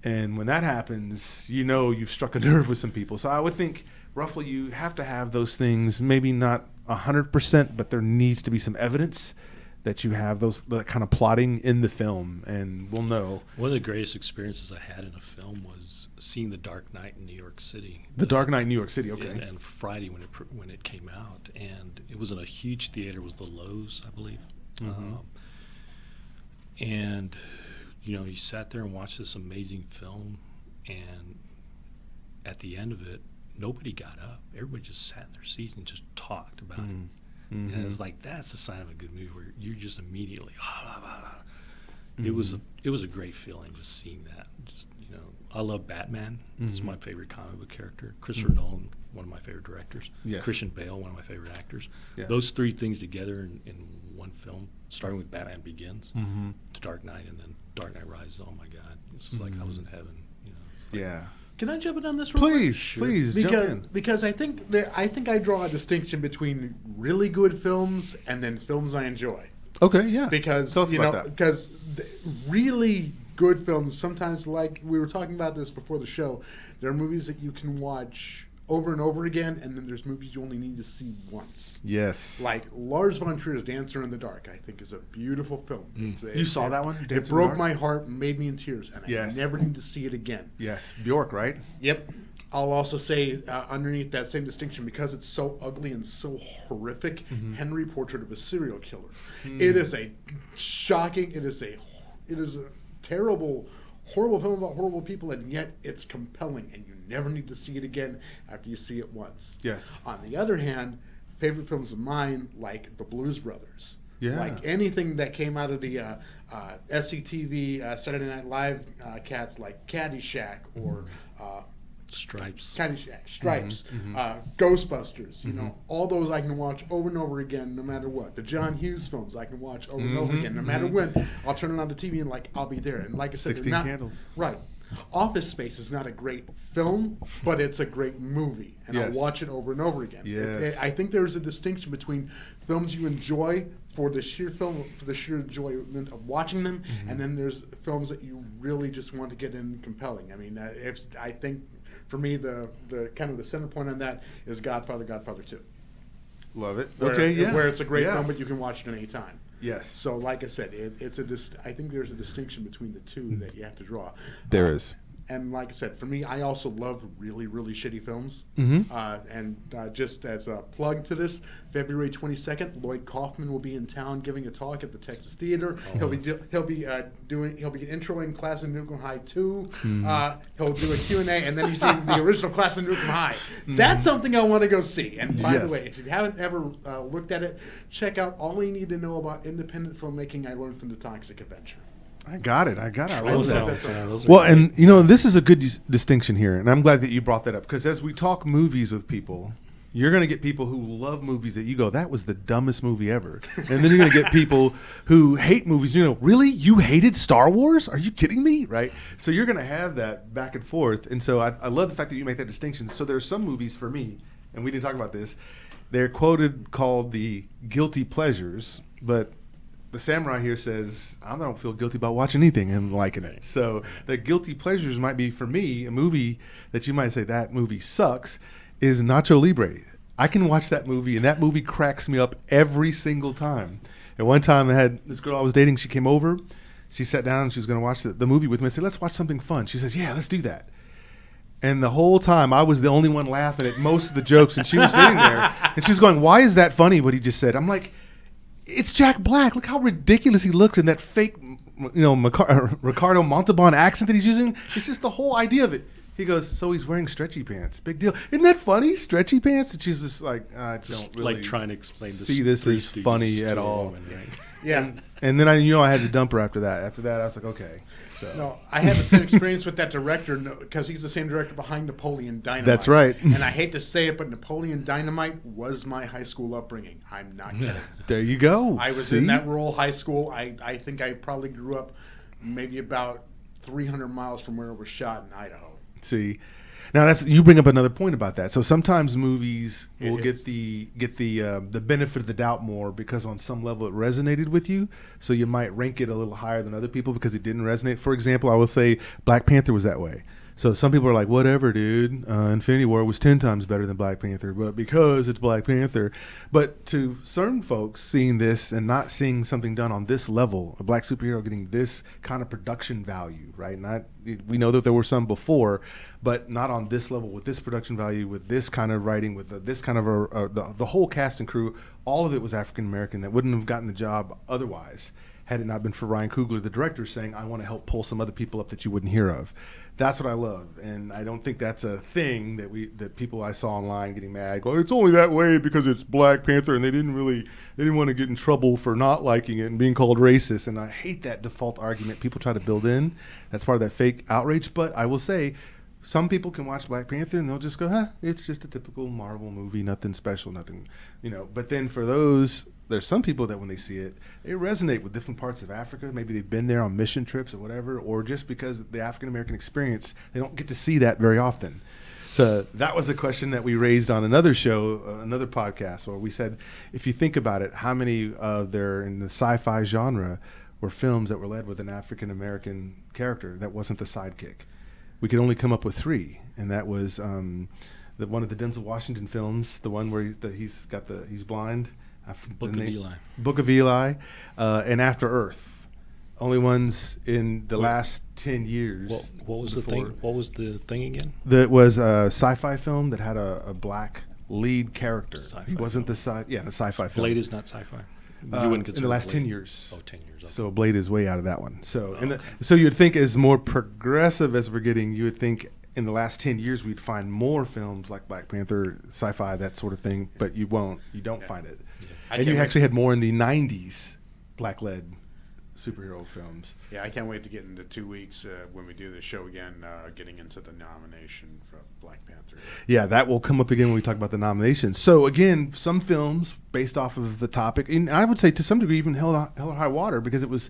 And when that happens, you've struck a nerve with some people. So I would think roughly you have to have those things, maybe not 100%, but there needs to be some evidence that you have that kind of plotting in the film, and we'll know. One of the greatest experiences I had in a film was seeing The Dark Knight in New York City. The Dark Knight in New York City, okay. And Friday when it came out, and it was in a huge theater. It was the Lowe's, I believe. Mm-hmm. And you sat there and watched this amazing film, and at the end of it, nobody got up. Everybody just sat in their seats and just talked about it. Mm-hmm. And it was like, that's a sign of a good movie where you're just immediately blah, blah, blah. Mm-hmm. It was a great feeling just seeing that. Just I love Batman. It's Mm-hmm. my favorite comic book character. Christopher Nolan, one of my favorite directors. Yes. Christian Bale, one of my favorite actors. Yes. Those three things together in one film, starting with Batman Begins to Dark Knight, and then Dark Knight Rises. Oh my God, this is like I was in heaven. It's like, yeah. Can I jump in on this real quick? Please, jump in. Because I think I draw a distinction between really good films and then films I enjoy. Okay, yeah. Because Tell us about that. Because really good films sometimes, like we were talking about this before the show, there are movies that you can watch over and over again, and then there's movies you only need to see once. Yes. Like Lars von Trier's Dancer in the Dark, I think is a beautiful film. You saw that one? It Dancer in the broke Dark? my heart and made me in tears, and I never need to see it again. Yes. Bjork, right? Yep. I'll also say underneath that same distinction, because it's so ugly and so horrific, Henry, Portrait of a Serial Killer. It is a shocking, it is a terrible, horrible film about horrible people, and yet it's compelling, and you never need to see it again after you see it once. Yes. On the other hand, favorite films of mine, like The Blues Brothers. Yeah. Like anything that came out of the SCTV, Saturday Night Live cats, like Caddyshack or Stripes. Caddyshack, Stripes, Ghostbusters, all those I can watch over and over again no matter what. The John Hughes films I can watch over and over again no matter when. I'll turn it on the TV and I'll be there. And like I said, 16 Candles. Right. Office Space is not a great film, but it's a great movie, and I'll watch it over and over again. Yes. I think there's a distinction between films you enjoy for the sheer enjoyment of watching them, and then there's films that you really just want to get in compelling. I mean, I think for me the kind of the center point on that is Godfather 2. Love it. Where it's a great film, but you can watch it at any time. Yes. So, like I said, I think there's a distinction between the two that you have to draw. There is. And like I said, for me, I also love really, really shitty films. Just as a plug to this, February 22nd, Lloyd Kaufman will be in town giving a talk at the Texas Theater. He'll be introing Class of Nukem High 2. He'll do a Q&A, and then he's doing the original Class of Nukem High. That's something I want to go see. And by the way, if you haven't ever looked at it, check out All You Need to Know About Independent Filmmaking I Learned from the Toxic Avenger. I got it. I love that. Well, and this is a good distinction here, and I'm glad that you brought that up, because as we talk movies with people, you're going to get people who love movies that you go, that was the dumbest movie ever. And then you're going to get people who hate movies. Really? You hated Star Wars? Are you kidding me? Right? So you're going to have that back and forth. And so I love the fact that you make that distinction. So there are some movies for me, and we didn't talk about this, they're called the guilty pleasures, but the samurai here says, I don't feel guilty about watching anything and liking it. So the guilty pleasures might be, for me, a movie that you might say, that movie sucks, is Nacho Libre. I can watch that movie, and that movie cracks me up every single time. At one time, I had this girl I was dating. She came over. She sat down, and she was going to watch the movie with me. I said, let's watch something fun. She says, yeah, let's do that. And the whole time, I was the only one laughing at most of the jokes, and she was sitting there, and she was going, why is that funny, what he just said? I'm like, it's Jack Black. Look how ridiculous he looks in that fake, Ricardo Montalban accent that he's using. It's just the whole idea of it. He goes, so he's wearing stretchy pants. Big deal. Isn't that funny? Stretchy pants? And she's just like, I don't really like trying to explain see this as funny at all. Woman, right? Yeah. And then I had to dump her after that. After that, I was like, okay. So. No, I had the same experience with that director because he's the same director behind Napoleon Dynamite. That's right. And I hate to say it, but Napoleon Dynamite was my high school upbringing. I'm not kidding. There you go. I was in that rural high school. I think I probably grew up maybe about 300 miles from where it was shot in Idaho. See. Now you bring up another point about that. So sometimes movies will get the benefit of the doubt more because on some level it resonated with you. So you might rank it a little higher than other people because it didn't resonate. For example, I would say Black Panther was that way. So some people are like, whatever, dude. Infinity War was 10 times better than Black Panther, but because it's Black Panther. But to certain folks, seeing this and not seeing something done on this level, a black superhero getting this kind of production value, right? We know that there were some before, but not on this level with this production value, with this kind of writing, with this kind of the whole cast and crew. All of it was African American that wouldn't have gotten the job otherwise had it not been for Ryan Coogler, the director, saying, I want to help pull some other people up that you wouldn't hear of. That's what I love, and I don't think that's a thing that people I saw online getting mad, go, it's only that way because it's Black Panther, and they didn't want to get in trouble for not liking it and being called racist. And I hate that default argument people try to build in. That's part of that fake outrage. But I will say, some people can watch Black Panther and they'll just go, it's just a typical Marvel movie, nothing special, nothing, But then for those, there's some people that when they see it, they resonate with different parts of Africa. Maybe they've been there on mission trips or whatever, or just because the African-American experience, they don't get to see that very often. So that was a question that we raised on another show, another podcast, where we said, if you think about it, how many there in the sci-fi genre were films that were led with an African-American character that wasn't the sidekick? We could only come up with 3, and that was one of the Denzel Washington films, the one where he's blind. Book of Eli. Book of Eli, and After Earth. Only ones in the last 10 years. What was the thing? What was the thing again? That was a sci-fi film that had a black lead character. Sci-fi he wasn't the sci-fi film. Blade is not sci-fi. You wouldn't consider in the last Blade? 10 years. Oh, 10 years. Okay. So Blade is way out of that one. So so you'd think as more progressive as we're getting, you would think in the last 10 years we'd find more films like Black Panther, sci-fi, that sort of thing, but you won't. You don't find it. Yeah. And you actually had more in the 90s black-led superhero films. Yeah, I can't wait to get into 2 weeks when we do the show again, getting into the nomination for Black Panther. Yeah, that will come up again when we talk about the nominations. So again, some films based off of the topic, and I would say to some degree even Hell or High Water, because it was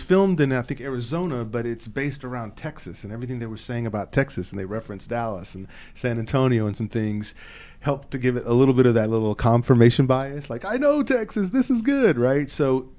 filmed in I think Arizona, but it's based around Texas, and everything they were saying about Texas, and they referenced Dallas and San Antonio and some things, helped to give it a little bit of that little confirmation bias, like I know Texas, this is good, right? So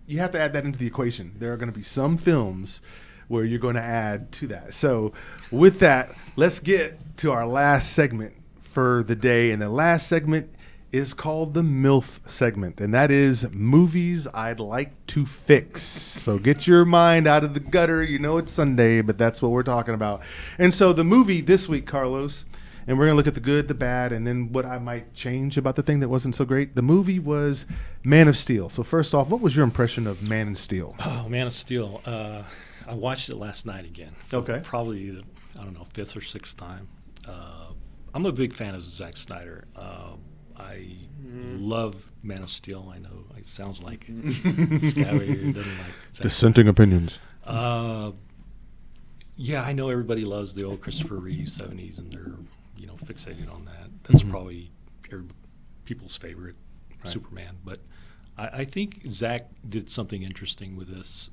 you have to add that into the equation. There are going to be some films where you're going to add to that. So with that, let's get to our last segment for the day. And the last segment is called the MILF segment, and that is movies I'd like to fix. So get your mind out of the gutter. You know it's Sunday, but that's what we're talking about. And so the movie this week, Carlos, and we're going to look at the good, the bad, and then what I might change about the thing that wasn't so great. The movie was Man of Steel. So first off, what was your impression of Man of Steel? Oh, Man of Steel. I watched it last night again. Okay. Probably, I don't know, fifth or sixth time. I'm a big fan of Zack Snyder. I love Man of Steel. I know it sounds like Scary doesn't like Zack Dissenting opinions. Yeah, I know everybody loves the old Christopher Reeve 70s, and they're fixated on that. That's probably people's favorite Superman. But I think Zack did something interesting with this.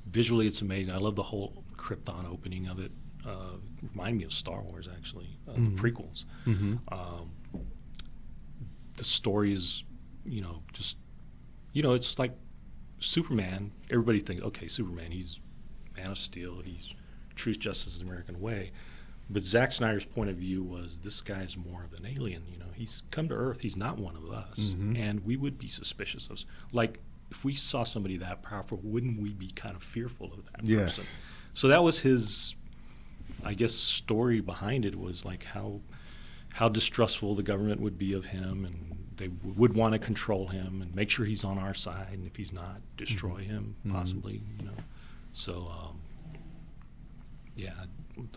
Visually, it's amazing. I love the whole Krypton opening of it. Remind me of Star Wars, actually, the prequels. The story is, it's like Superman. Everybody thinks, okay, Superman, he's Man of Steel, he's truth, justice, and the American way. But Zack Snyder's point of view was this guy's more of an alien. He's come to Earth. He's not one of us, and we would be suspicious of. Like, if we saw somebody that powerful, wouldn't we be kind of fearful of that person? So that was his, I guess, story behind it, was like how distrustful the government would be of him, and they would want to control him and make sure he's on our side, and if he's not, destroy him possibly. So yeah,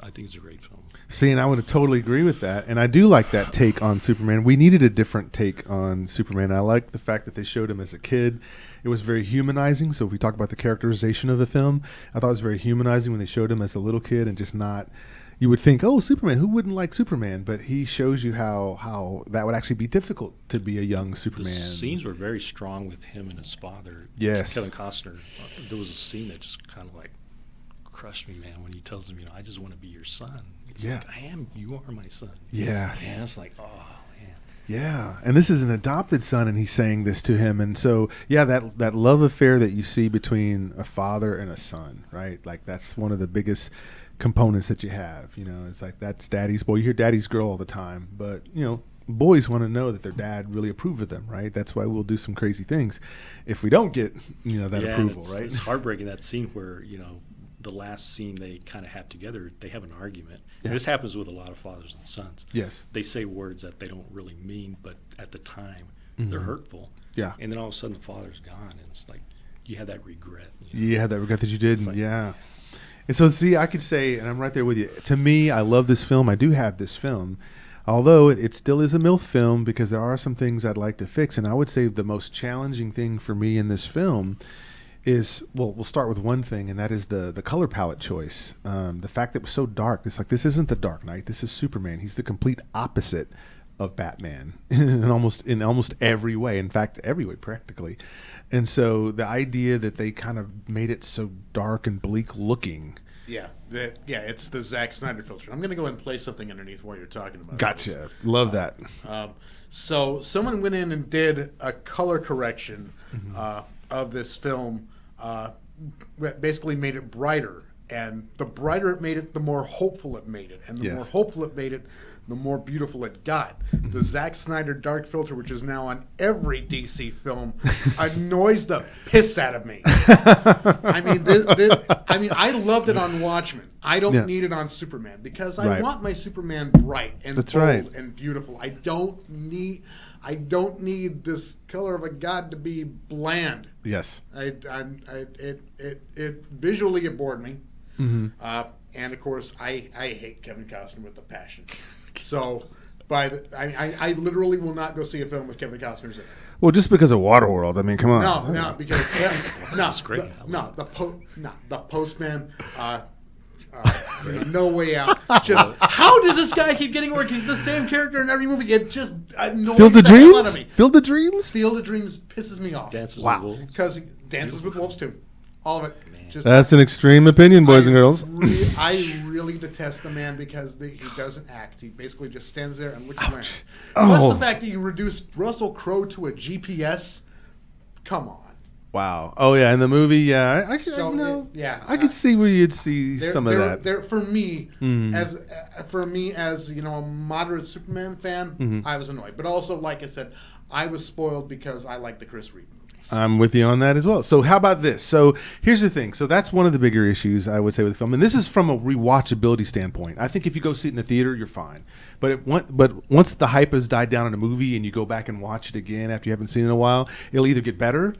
I think it's a great film. See, and I would totally agree with that. And I do like that take on Superman. We needed a different take on Superman. I like the fact that they showed him as a kid. It was very humanizing. So if we talk about the characterization of the film, I thought it was very humanizing when they showed him as a little kid and just not... You would think, oh, Superman, who wouldn't like Superman? But he shows you how that would actually be difficult to be a young Superman. The scenes were very strong with him and his father. Yes. Kevin Costner. There was a scene that just kind of like crushed me, man, when he tells him, I just want to be your son. It's like, you are my son. Yes. And it's like, oh, man. Yeah, and this is an adopted son, and he's saying this to him. And so, yeah, that love affair that you see between a father and a son, right? Like, that's one of the biggest components that you have. It's like, that's daddy's boy. You hear daddy's girl all the time, but boys want to know that their dad really approved of them, right? That's why we'll do some crazy things if we don't get that approval, right? It's heartbreaking, that scene where the last scene they kind of have together, they have an argument. And this happens with a lot of fathers and sons. Yes, they say words that they don't really mean, but at the time they're hurtful. Yeah, and then all of a sudden the father's gone, and it's like you had that regret. You had that regret that you did, And so, see, I could say, and I'm right there with you. To me, I love this film. I do have this film, although it still is a MILF film, because there are some things I'd like to fix. And I would say the most challenging thing for me in this film is, well, we'll start with one thing, and that is the color palette choice. The fact that it was so dark. It's like, this isn't the Dark Knight. This is Superman. He's the complete opposite of Batman in almost every way. In fact, every way practically. And so the idea that they kind of made it so dark and bleak looking. Yeah, it's the Zack Snyder filter. I'm going to go ahead and play something underneath while you're talking about it. Gotcha. Love that. So someone went in and did a color correction of this film, basically made it brighter. And the brighter it made it, the more hopeful it made it. And the more hopeful it made it, the more beautiful it got. The Zack Snyder dark filter, which is now on every DC film, annoys the piss out of me. I mean, I loved it on Watchmen. I don't need it on Superman, because I want my Superman bright and bold and beautiful. I don't need this color of a god to be bland. Yes. It visually it bored me. And of course, I hate Kevin Costner with a passion. So, I literally will not go see a film with Kevin Costner's in it. Well, just because of Waterworld, I mean, come on. No, because it's great. The Postman. No Way Out. Just how does this guy keep getting work? He's the same character in every movie. It just annoys the hell out of me. Field of Dreams? Field of Dreams pisses me off. Dances with Wolves. Because Dances with Wolves too. All of it. That's an extreme opinion, boys and girls. I really detest the man because he doesn't act. He basically just stands there and looks around. Oh. Plus the fact that you reduced Russell Crowe to a GPS. Come on. Wow. Oh yeah, in the movie, yeah, I So you know, I I could see where you'd see some of that. For me, as you know, a moderate Superman fan, I was annoyed. But also, like I said, I was spoiled because I like the Chris Reeve movies. I'm with you on that as well. So how about this? So here's the thing. So that's one of the bigger issues I would say with the film, and this is from a rewatchability standpoint. I think if you go see it in the theater, you're fine. But once the hype has died down in a movie and you go back and watch it again after you haven't seen it in a while, it'll either get better,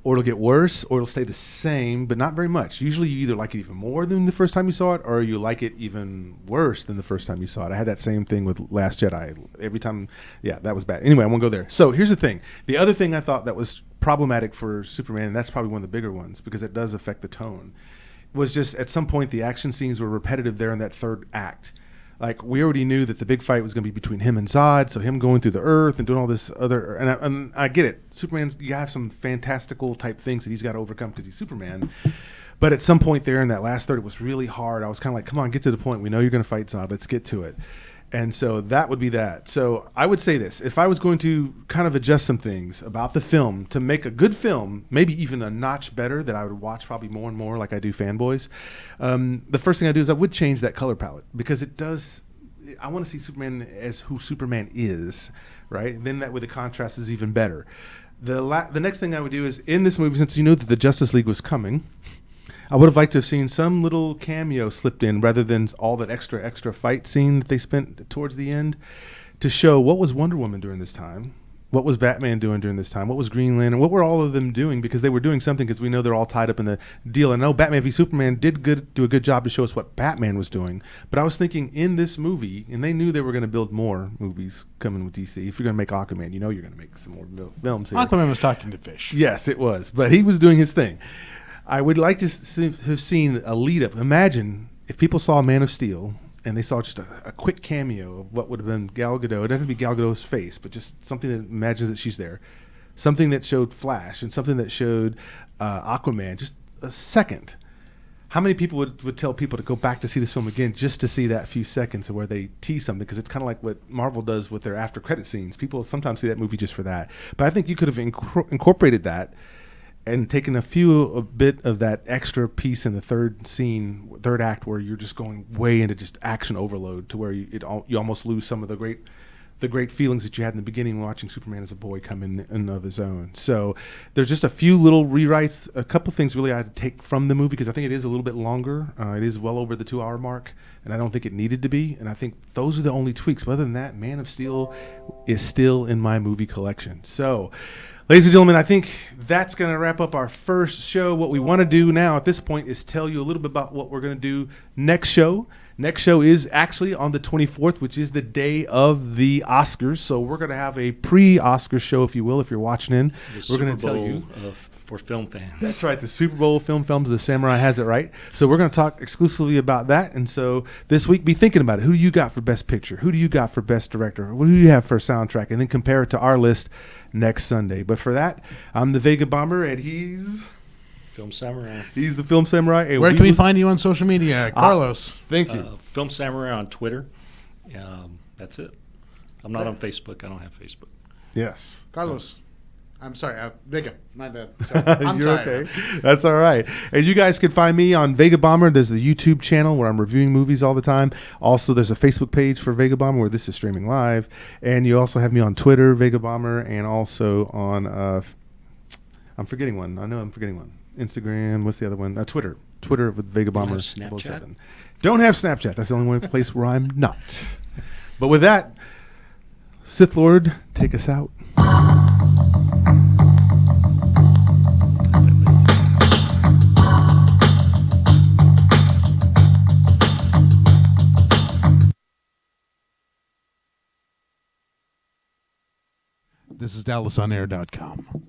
or it'll get worse, or it'll stay the same, but not very much. Usually you either like it even more than the first time you saw it, or you like it even worse than the first time you saw it. I had that same thing with Last Jedi. Every time, yeah, that was bad. Anyway, I won't go there. So here's the thing. The other thing I thought that was problematic for Superman, and that's probably one of the bigger ones, because it does affect the tone, was just at some point the action scenes were repetitive there in that third act. Like, we already knew that the big fight was going to be between him and Zod, so him going through the earth and doing all this other, and I get it. Superman's, you have some fantastical type things that he's got to overcome because he's Superman. But at some point there in that last third, it was really hard. I was kind of like, come on, get to the point. We know you're going to fight Zod. Let's get to it. And so that would be that. So I would say this. If I was going to kind of adjust some things about the film to make a good film, maybe even a notch better that I would watch probably more and more like I do Fanboys, the first thing I do is I would change that color palette, because it does – I want to see Superman as who Superman is, right? Then that way the contrast is even better. The next thing I would do is, in this movie, since you knew that the Justice League was coming – I would have liked to have seen some little cameo slipped in rather than all that extra fight scene that they spent towards the end, to show what was Wonder Woman during this time, what was Batman doing during this time, what was Green Lantern, what were all of them doing, because they were doing something, because we know they're all tied up in the deal. I know Batman v Superman do a good job to show us what Batman was doing, but I was thinking in this movie, and they knew they were going to build more movies coming with DC. If you're going to make Aquaman, you know you're going to make some more films here. Aquaman was talking to fish. Yes, it was, but he was doing his thing. I would like to have seen a lead up. Imagine if people saw Man of Steel and they saw just a quick cameo of what would have been Gal Gadot. It doesn't have to be Gal Gadot's face, but just something that imagines that she's there. Something that showed Flash and something that showed Aquaman. Just a second. How many people would tell people to go back to see this film again just to see that few seconds of where they tease something? Because it's kind of like what Marvel does with their after credit scenes. People sometimes see that movie just for that. But I think you could have incorporated that and taking a bit of that extra piece in the third act, where you're just going way into just action overload, to where you almost lose some of the great feelings that you had in the beginning watching Superman as a boy come in of his own. So there's just a few little rewrites, a couple things really I had to take from the movie, because I think it is a little bit longer. It is well over the 2-hour mark, and I don't think it needed to be. And I think those are the only tweaks. But other than that, Man of Steel is still in my movie collection. So, ladies and gentlemen, I think that's going to wrap up our first show. What we want to do now at this point is tell you a little bit about what we're going to do next show. Next show is actually on the 24th, which is the day of the Oscars. So we're going to have a pre-Oscar show, if you will, if you're watching in. We're going to tell you for film fans. That's right. The Super Bowl Films of the Samurai has it right. So we're going to talk exclusively about that. And so this week, be thinking about it. Who do you got for Best Picture? Who do you got for Best Director? What do you have for soundtrack? And then compare it to our list next Sunday. But for that, I'm the Vegabomber, and he's Film Samurai. He's the Film Samurai. And where can we find you on social media, Carlos? Thank you. Film Samurai on Twitter. That's it. I'm not on Facebook. I don't have Facebook. Yes. Carlos. I'm sorry, Vega. My bad. Sorry. I'm You're tired. okay. That's all right. And you guys can find me on Vegabomber. There's the YouTube channel where I'm reviewing movies all the time. Also, there's a Facebook page for Vegabomber where this is streaming live. And you also have me on Twitter, Vegabomber, and also on, I'm forgetting one. I know I'm forgetting one. Instagram. What's the other one? Twitter. Twitter with Vegabomber. Snapchat? Don't have Snapchat. That's the only one place where I'm not. But with that, Sith Lord, take us out. This is DallasOnAir.com.